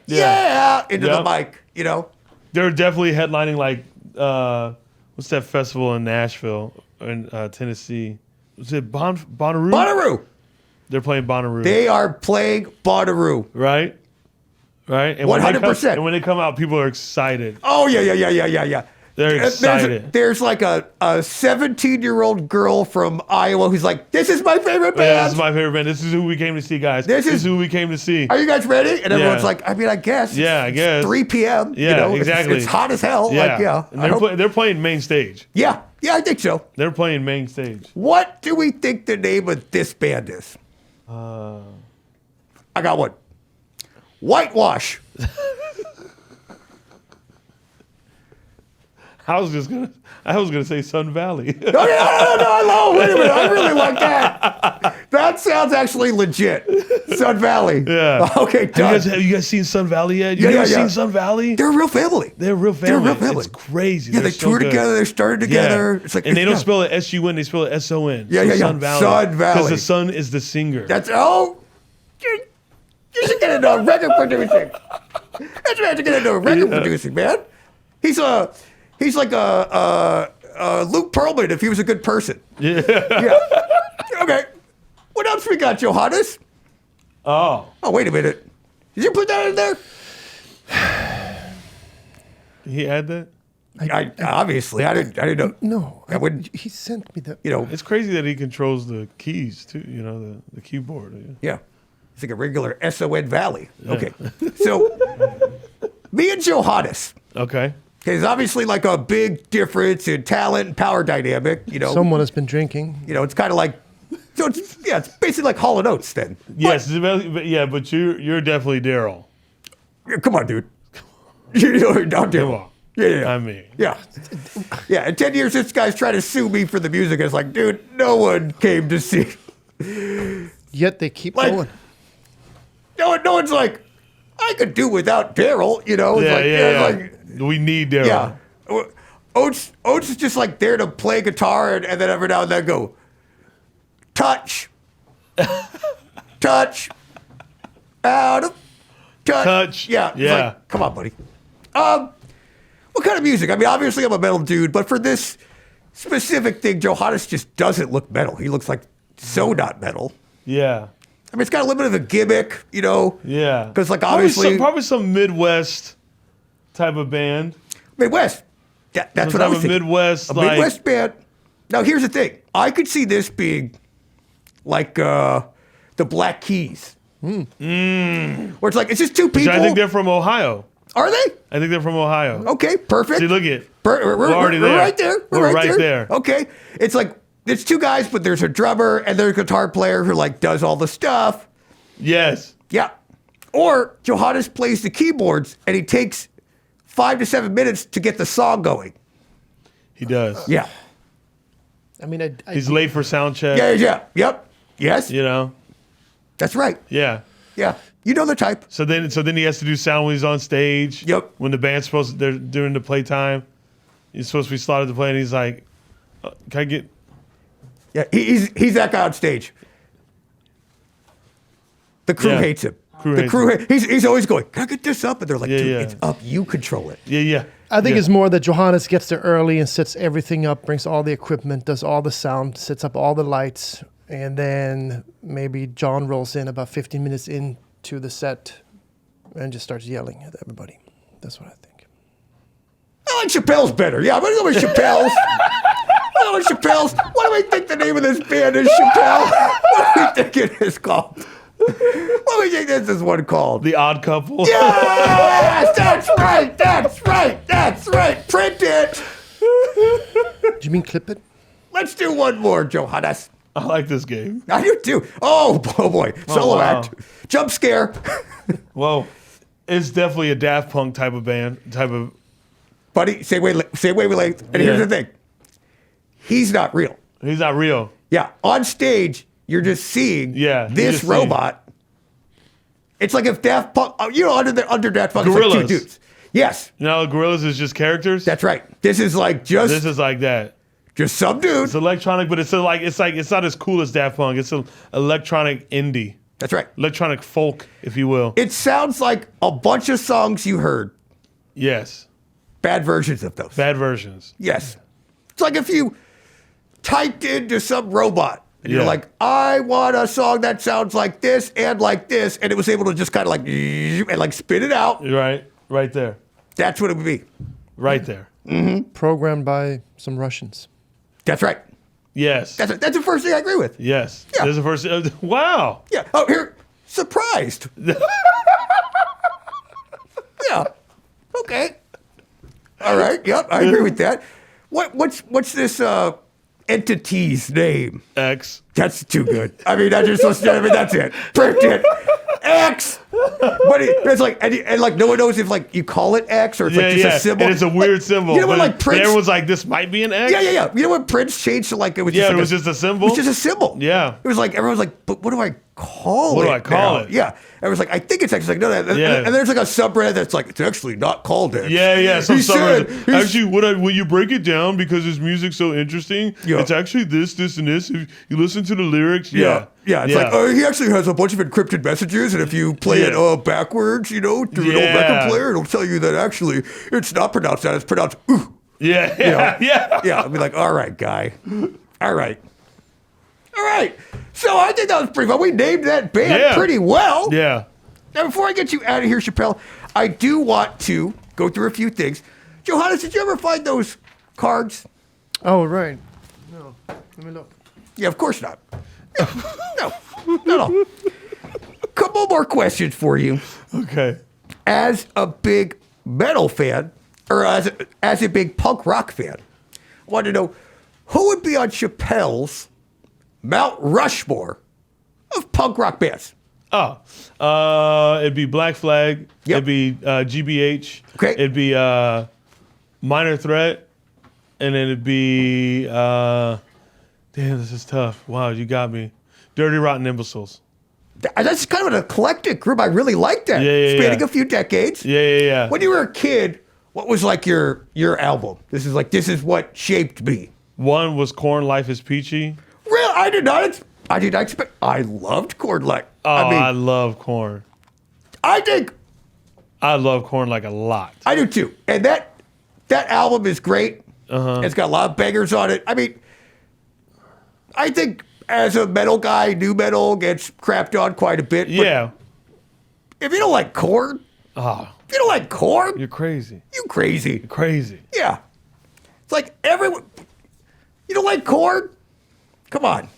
[SPEAKER 1] into the mic, you know?
[SPEAKER 3] They're definitely headlining like, what's that festival in Nashville, in Tennessee? Was it Bonnaroo?
[SPEAKER 1] Bonnaroo.
[SPEAKER 3] They're playing Bonnaroo.
[SPEAKER 1] They are playing Bonnaroo.
[SPEAKER 3] Right? Right? And
[SPEAKER 1] 100%.
[SPEAKER 3] And when they come out, people are excited.
[SPEAKER 1] Oh, yeah.
[SPEAKER 3] They're excited.
[SPEAKER 1] There's like a 17-year-old girl from Iowa who's like, this is my favorite band.
[SPEAKER 3] Yeah, this is my favorite band. This is who we came to see, guys. This is who we came to see.
[SPEAKER 1] Are you guys ready? And everyone's like, I mean, I guess.
[SPEAKER 3] Yeah, I guess.
[SPEAKER 1] It's 3 p.m.
[SPEAKER 3] Yeah,
[SPEAKER 1] you know?
[SPEAKER 3] exactly.
[SPEAKER 1] It's hot as hell.
[SPEAKER 3] Yeah. And they're playing main stage.
[SPEAKER 1] Yeah, I think so.
[SPEAKER 3] They're playing main stage.
[SPEAKER 1] What do we think the name of this band is? I got one. Whitewash.
[SPEAKER 3] I was gonna say Sun Valley.
[SPEAKER 1] No, I love. Wait a minute, I really like that. That sounds actually legit. Sun Valley.
[SPEAKER 3] Yeah.
[SPEAKER 1] Okay, done.
[SPEAKER 3] Have you guys seen Sun Valley yet? You
[SPEAKER 1] Yeah.
[SPEAKER 3] seen Sun Valley?
[SPEAKER 1] They're a real family.
[SPEAKER 3] They're a real family. It's crazy.
[SPEAKER 1] Yeah, they tour together. They started together.
[SPEAKER 3] Yeah.
[SPEAKER 1] It's like,
[SPEAKER 3] and they don't spell it S-U-N. They spell it S-O-N.
[SPEAKER 1] Yeah.
[SPEAKER 3] Sun Valley.
[SPEAKER 1] Sun Valley.
[SPEAKER 3] Because the sun is the singer.
[SPEAKER 1] You should get into record producing. That's right, to get into record producing, man. He's like a Luke Pearlman if he was a good person. Yeah. Okay. What else we got, Johannes?
[SPEAKER 3] Oh,
[SPEAKER 1] wait a minute. Did you put that in there?
[SPEAKER 3] He had that?
[SPEAKER 1] Obviously, I didn't know.
[SPEAKER 2] No,
[SPEAKER 1] I wouldn't.
[SPEAKER 2] He sent me the.
[SPEAKER 1] You know.
[SPEAKER 3] It's crazy that he controls the keys too. You know, the keyboard.
[SPEAKER 1] Yeah. It's like a regular SON Valley. Okay. So, me and Johannes.
[SPEAKER 3] Okay.
[SPEAKER 1] There's obviously like a big difference in talent and power dynamic. You know.
[SPEAKER 2] Someone has been drinking.
[SPEAKER 1] You know, it's kind of like. So it's basically like Hall & Oates then.
[SPEAKER 3] Yes, but you're definitely Daryl.
[SPEAKER 1] Come on, dude. You're not
[SPEAKER 3] Come
[SPEAKER 1] Daryl.
[SPEAKER 3] on.
[SPEAKER 1] Yeah.
[SPEAKER 3] I mean.
[SPEAKER 1] Yeah. In 10 years, this guy's trying to sue me for the music. It's like, dude, no one came to see.
[SPEAKER 2] Yet they keep
[SPEAKER 1] Like,
[SPEAKER 2] going.
[SPEAKER 1] No one's like, I could do without Daryl, you know? It's
[SPEAKER 3] Like, we need Daryl.
[SPEAKER 1] Yeah. Oates is just like there to play guitar and then every now and then go, touch, touch, out of touch. Yeah. It's like, come on, buddy. What kind of music? I mean, obviously I'm a metal dude, but for this specific thing, Johannes just doesn't look metal. He looks like so not metal.
[SPEAKER 3] Yeah.
[SPEAKER 1] I mean, it's got a little bit of a gimmick, you know?
[SPEAKER 3] Yeah.
[SPEAKER 1] Because, like, obviously...
[SPEAKER 3] Probably some Midwest type of band.
[SPEAKER 1] Midwest. That's what I was thinking.
[SPEAKER 3] Midwest,
[SPEAKER 1] Midwest band. Now, here's the thing. I could see this being like the Black Keys. Where it's like, it's just two people.
[SPEAKER 3] I think they're from Ohio.
[SPEAKER 1] Are they?
[SPEAKER 3] I think they're from Ohio.
[SPEAKER 1] Okay, perfect.
[SPEAKER 3] See, look at
[SPEAKER 1] we're
[SPEAKER 3] already there.
[SPEAKER 1] We're right there.
[SPEAKER 3] We're right there.
[SPEAKER 1] Okay. It's like, it's two guys, but there's a drummer and there's a guitar player who, like, does all the stuff.
[SPEAKER 3] Yes.
[SPEAKER 1] Yeah. Or Johannes plays the keyboards and he takes 5 to 7 minutes to get the song going.
[SPEAKER 3] He does.
[SPEAKER 1] Yeah.
[SPEAKER 2] I mean,
[SPEAKER 3] he's late for sound check.
[SPEAKER 1] Yeah. Yep. Yes.
[SPEAKER 3] You know.
[SPEAKER 1] That's right.
[SPEAKER 3] Yeah.
[SPEAKER 1] Yeah. You know the type.
[SPEAKER 3] So then he has to do sound when he's on stage.
[SPEAKER 1] Yep.
[SPEAKER 3] When the band's they're during the playtime, he's supposed to be slotted to play, and he's like, "Can I get?"
[SPEAKER 1] Yeah, he's that guy on stage. The crew hates him. He's always going, "Can I get this up?" And they're like, "Dude, it's up. You control it."
[SPEAKER 3] Yeah.
[SPEAKER 2] I think it's more that Johannes gets there early and sets everything up, brings all the equipment, does all the sound, sets up all the lights, and then maybe John rolls in about 15 minutes into the set and just starts yelling at everybody. That's what I think.
[SPEAKER 1] I like Chappelle's better. Yeah, I'm gonna go with Chappelle's. Chappelle's. What do we think the name of this band is, Chappelle? What do we think it is called? What do we think this is one called?
[SPEAKER 3] The Odd Couple.
[SPEAKER 1] Yes! That's right! Print it!
[SPEAKER 2] Do you mean clip it?
[SPEAKER 1] Let's do one more, Johannes.
[SPEAKER 3] I like this game.
[SPEAKER 1] I do too. Oh boy, solo
[SPEAKER 3] wow.
[SPEAKER 1] act, jump scare.
[SPEAKER 3] Well, it's definitely a Daft Punk type of band,
[SPEAKER 1] Buddy, say wait. And here's the thing. He's not real.
[SPEAKER 3] He's not real.
[SPEAKER 1] Yeah, on stage, you're just seeing this robot. It's like if Daft Punk, under Daft Punk, it's like two dudes. Yes.
[SPEAKER 3] No, Gorillas is just characters.
[SPEAKER 1] That's right. This is like
[SPEAKER 3] that.
[SPEAKER 1] Just some dude.
[SPEAKER 3] It's electronic, but it's not as cool as Daft Punk. It's an electronic indie.
[SPEAKER 1] That's right.
[SPEAKER 3] Electronic folk, if you will.
[SPEAKER 1] It sounds like a bunch of songs you heard.
[SPEAKER 3] Yes.
[SPEAKER 1] Bad versions of those.
[SPEAKER 3] Bad versions.
[SPEAKER 1] Yes. It's like if you typed into some robot and you're like, I want a song that sounds like this, and it was able to just kind of like spit it out.
[SPEAKER 3] Right there.
[SPEAKER 1] That's what it would be.
[SPEAKER 3] Right there.
[SPEAKER 1] Mm-hmm.
[SPEAKER 2] Programmed by some Russians.
[SPEAKER 1] That's right.
[SPEAKER 3] Yes.
[SPEAKER 1] That's the first thing I agree with.
[SPEAKER 3] Yes.
[SPEAKER 1] Yeah.
[SPEAKER 3] That's the first. Wow.
[SPEAKER 1] Yeah. Oh, here. Surprised. Yeah. Okay. All right. Yep. I agree with that. What's this entity's name?
[SPEAKER 3] X.
[SPEAKER 1] That's too good. I mean, that's it. Print it. X. But it's like, and like no one knows if like you call it X or it's like just a symbol.
[SPEAKER 3] And it's a weird symbol.
[SPEAKER 1] You know what, like Prince.
[SPEAKER 3] Everyone's like, this might be an X.
[SPEAKER 1] Yeah. You know what Prince changed to like it was just
[SPEAKER 3] it was just a symbol.
[SPEAKER 1] It was just a symbol.
[SPEAKER 3] Yeah.
[SPEAKER 1] It was like everyone's like, but what do I call it?
[SPEAKER 3] What do I call it?
[SPEAKER 1] Yeah. Everyone's like, I think it's actually like no. And there's like a subreddit that's like it's actually not called X.
[SPEAKER 3] Yeah. Some
[SPEAKER 1] subreddit.
[SPEAKER 3] Actually, when you break it down because his music's so interesting, it's actually this, and this. If you listen to the lyrics,
[SPEAKER 1] Yeah, it's like, he actually has a bunch of encrypted messages, and if you play it backwards, through an old record player, it'll tell you that actually it's not pronounced that, it's pronounced ooh.
[SPEAKER 3] Yeah.
[SPEAKER 1] I'll be like, all right, guy. All right. So I think that was pretty fun. We named that band pretty well.
[SPEAKER 3] Yeah.
[SPEAKER 1] Now, before I get you out of here, Chappelle, I do want to go through a few things. Johannes, did you ever find those cards?
[SPEAKER 2] Oh, right. No. Let me look.
[SPEAKER 1] Yeah, of course not. No. Couple more questions for you.
[SPEAKER 3] Okay.
[SPEAKER 1] As a big metal fan, or as a big punk rock fan, I want to know who would be on Chappelle's Mount Rushmore of punk rock bands?
[SPEAKER 3] It'd be Black Flag.
[SPEAKER 1] Yep.
[SPEAKER 3] It'd be GBH.
[SPEAKER 1] Okay.
[SPEAKER 3] It'd be Minor Threat, and then it'd be damn, this is tough. Wow, you got me. Dirty Rotten Imbeciles.
[SPEAKER 1] That's kind of an eclectic group. I really like that. Spanning a few decades.
[SPEAKER 3] Yeah.
[SPEAKER 1] When you were a kid, what was like your album? This is what shaped me.
[SPEAKER 3] One was Korn, Life is Peachy.
[SPEAKER 1] Really? I did not expect. I loved Korn.
[SPEAKER 3] I love Korn.
[SPEAKER 1] I
[SPEAKER 3] love Korn like a lot.
[SPEAKER 1] I do too. And that album is great. It's got a lot of bangers on it. I mean, I think as a metal guy, new metal gets crapped on quite a bit.
[SPEAKER 3] Yeah.
[SPEAKER 1] If you don't like Korn,
[SPEAKER 3] You're crazy.
[SPEAKER 1] You crazy.
[SPEAKER 3] You're crazy.
[SPEAKER 1] Yeah. It's like everyone. You don't like Korn? Come on.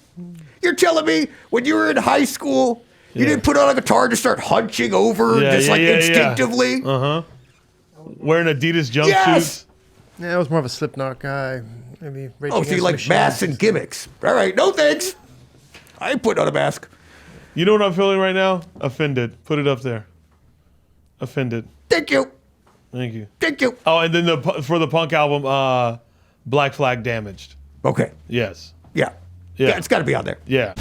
[SPEAKER 1] You're telling me when you were in high school, you didn't put on a guitar to start hunching over instinctively?
[SPEAKER 3] Wearing Adidas jumpsuits?
[SPEAKER 1] Yes.
[SPEAKER 2] Yeah, I was more of a Slipknot guy. Maybe.
[SPEAKER 1] So you like masks and gimmicks. All right, no thanks. I ain't putting on a mask.
[SPEAKER 3] You know what I'm feeling right now? Offended. Put it up there. Offended.
[SPEAKER 1] Thank you.
[SPEAKER 3] Thank you.
[SPEAKER 1] Thank you.
[SPEAKER 3] Oh, and then for the punk album, Black Flag Damaged.
[SPEAKER 1] Okay.
[SPEAKER 3] Yes.
[SPEAKER 1] Yeah, it's got to be on there.
[SPEAKER 3] Yeah.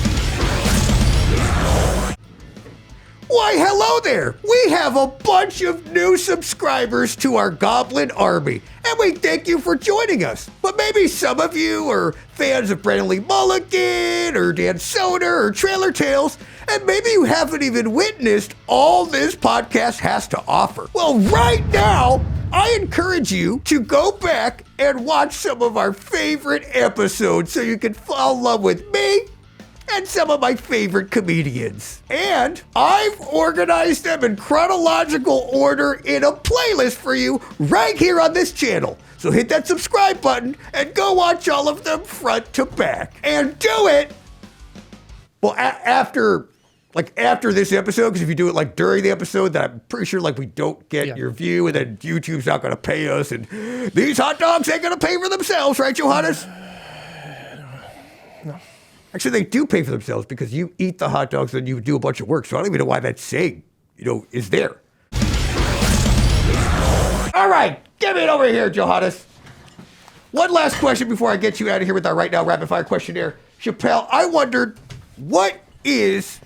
[SPEAKER 1] Why, hello there. We have a bunch of new subscribers to our Goblin Army, and we thank you for joining us. But maybe some of you are fans of Brandon Lee Mulligan, or Dan Soder, or Trailer Tales, and maybe you haven't even witnessed all this podcast has to offer. Well, right now, I encourage you to go back and watch some of our favorite episodes so you can fall in love with me and some of my favorite comedians. And I've organized them in chronological order in a playlist for you right here on this channel. So hit that subscribe button and go watch all of them front to back. And do it, well, after like after this episode, because if you do it like during the episode, then I'm pretty sure like we don't get your view, and then YouTube's not going to pay us, and these hot dogs ain't going to pay for themselves, right, Johannes?
[SPEAKER 2] No.
[SPEAKER 1] Actually, they do pay for themselves because you eat the hot dogs and you do a bunch of work. So I don't even know why that saying, is there. All right, give it over here, Johannes. One last question before I get you out of here with our right now rapid fire questionnaire. Chappelle, I wondered, what is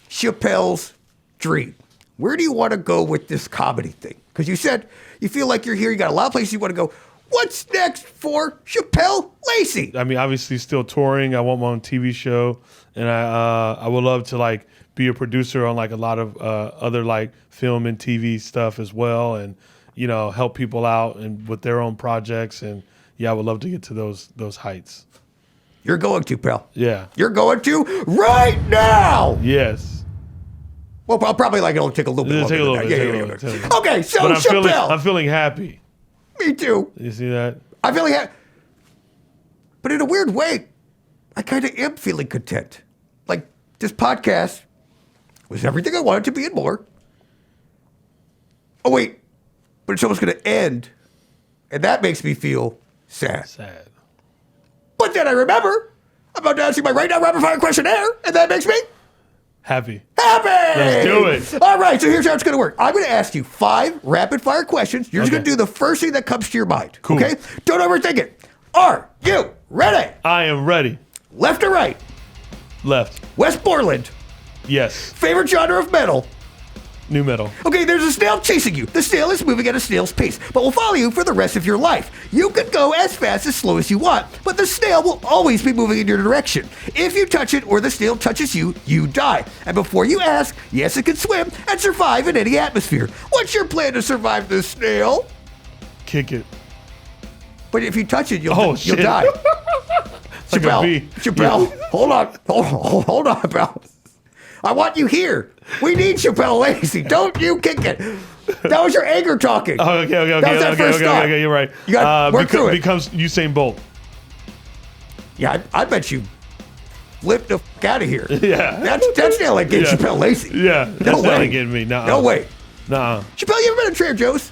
[SPEAKER 1] Chappelle's dream? Where do you want to go with this comedy thing? Because you said you feel like you're here, you got a lot of places you want to go. What's next for Shapel Lacey?
[SPEAKER 3] I mean, obviously still touring. I want my own TV show, and I would love to like be a producer on like a lot of other like film and TV stuff as well, and help people out and with their own projects. And I would love to get to those heights.
[SPEAKER 1] You're going to, pal.
[SPEAKER 3] Yeah.
[SPEAKER 1] You're going to right now.
[SPEAKER 3] Yes.
[SPEAKER 1] Well, I'll probably it'll take a little bit longer.
[SPEAKER 3] Take a little bit.
[SPEAKER 1] Okay, so
[SPEAKER 3] but
[SPEAKER 1] Chappelle.
[SPEAKER 3] I'm feeling happy.
[SPEAKER 1] Me too.
[SPEAKER 3] You see that?
[SPEAKER 1] I feel like, but in a weird way, I kind of am feeling content. Like this podcast was everything I wanted to be and more. Oh wait, but it's almost going to end, and that makes me feel sad. But then I remember I'm about to ask you my right now rapid fire questionnaire, and that makes me
[SPEAKER 3] happy.
[SPEAKER 1] Let's
[SPEAKER 3] do it.
[SPEAKER 1] All right, so here's how it's going to work. I'm going to ask you 5 rapid fire questions. You're just going to do the first thing that comes to your mind.
[SPEAKER 3] Cool.
[SPEAKER 1] Okay? Don't overthink it. Are you ready?
[SPEAKER 3] I am ready.
[SPEAKER 1] Left or right?
[SPEAKER 3] Left.
[SPEAKER 1] Westmoreland.
[SPEAKER 3] Yes.
[SPEAKER 1] Favorite genre of metal?
[SPEAKER 3] New metal.
[SPEAKER 1] Okay, there's a snail chasing you. The snail is moving at a snail's pace, but will follow you for the rest of your life. You can go as fast as slow as you want, but the snail will always be moving in your direction. If you touch it or the snail touches you, you die. And before you ask, yes, it can swim and survive in any atmosphere. What's your plan to survive the snail?
[SPEAKER 3] Kick it.
[SPEAKER 1] But if you touch it, you'll
[SPEAKER 3] shit.
[SPEAKER 1] die.
[SPEAKER 3] Like a bee.
[SPEAKER 1] Chappelle, hold on, pal. I want you here. We need Shapel Lacey. Don't you kick it. That was your anger talking.
[SPEAKER 3] Oh, okay.
[SPEAKER 1] That was that first thought.
[SPEAKER 3] Okay, you're right.
[SPEAKER 1] You got to work through it.
[SPEAKER 3] Becomes Usain Bolt.
[SPEAKER 1] Yeah, I bet you flip the f*** out of here.
[SPEAKER 3] Yeah.
[SPEAKER 1] That's nail like getting Shapel Lacey.
[SPEAKER 3] Yeah, that's
[SPEAKER 1] no
[SPEAKER 3] not
[SPEAKER 1] way.
[SPEAKER 3] getting me. Nuh-uh.
[SPEAKER 1] No way.
[SPEAKER 3] Nuh-uh.
[SPEAKER 1] Chappelle, you ever been to Trader Joe's?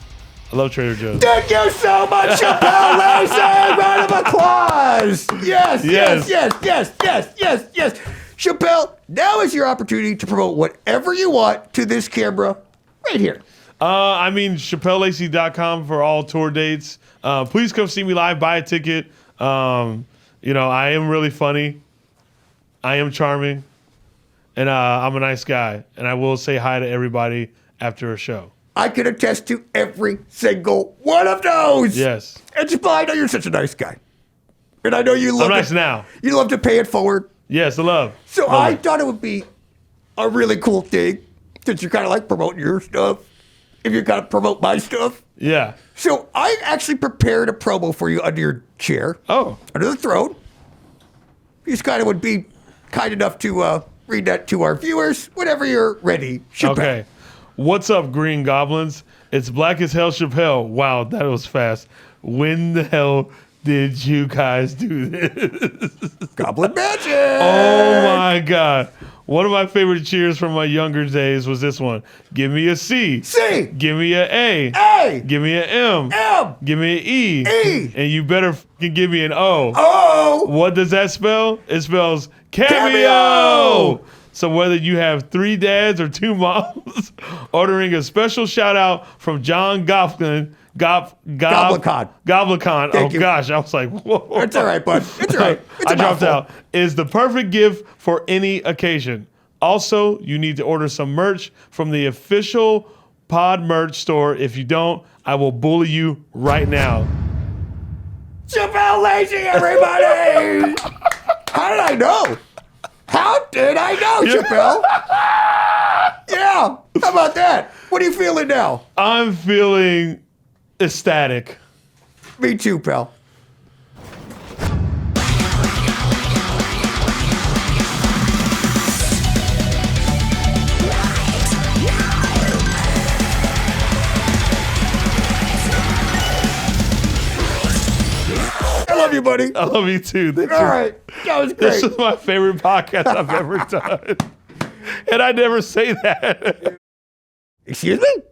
[SPEAKER 3] I love Trader Joe's.
[SPEAKER 1] Thank you so much, Shapel Lacey. Round of applause. Yes. Chappelle, now is your opportunity to promote whatever you want to this camera right here.
[SPEAKER 3] ChappelleLacey.com for all tour dates. Please come see me live. Buy a ticket. I am really funny. I am charming. And I'm a nice guy. And I will say hi to everybody after a show.
[SPEAKER 1] I can attest to every single one of those.
[SPEAKER 3] Yes.
[SPEAKER 1] And Chappelle, I know you're such a nice guy. And I know you love
[SPEAKER 3] I'm nice now.
[SPEAKER 1] You love to pay it forward.
[SPEAKER 3] Yes, the love.
[SPEAKER 1] So I thought it would be a really cool thing since you're kind of like promoting your stuff. If you're going to promote my stuff.
[SPEAKER 3] Yeah.
[SPEAKER 1] So I actually prepared a promo for you under your chair.
[SPEAKER 3] Oh.
[SPEAKER 1] Under the throne. You just kind of would be kind enough to read that to our viewers whenever you're ready. Chappelle.
[SPEAKER 3] Okay. What's up, Green Goblins? It's Black as Hell Chappelle. Wow, that was fast. When the hell did you guys do this?
[SPEAKER 1] Goblin magic.
[SPEAKER 3] Oh my God. One of my favorite cheers from my younger days was this one. Give me a C.
[SPEAKER 1] C.
[SPEAKER 3] Give me a A.
[SPEAKER 1] A.
[SPEAKER 3] Give me an M.
[SPEAKER 1] M.
[SPEAKER 3] Give me an E.
[SPEAKER 1] E.
[SPEAKER 3] And you better fucking give me an O.
[SPEAKER 1] O.
[SPEAKER 3] What does that spell? It spells cameo.
[SPEAKER 1] Cameo.
[SPEAKER 3] So whether you have 3 dads or 2 moms, ordering a special shout out from John Goblikon. Goblikon.
[SPEAKER 1] Thank you.
[SPEAKER 3] Gosh, I was like, whoa.
[SPEAKER 1] It's all right, bud. It's all right. It's
[SPEAKER 3] I
[SPEAKER 1] a
[SPEAKER 3] dropped
[SPEAKER 1] mouthful.
[SPEAKER 3] out. Is the perfect gift for any occasion. Also, you need to order some merch from the official pod merch store. If you don't, I will bully you right now.
[SPEAKER 1] Shapel Lacey, everybody! How did I know? How did I know, Chappelle? Yeah. How about that? What are you feeling now?
[SPEAKER 3] I'm feeling ecstatic.
[SPEAKER 1] Me too, pal. I love you, buddy.
[SPEAKER 3] I love you too.
[SPEAKER 1] All right. That was great.
[SPEAKER 3] This is my favorite podcast I've ever done. And I never say that.
[SPEAKER 1] Excuse me?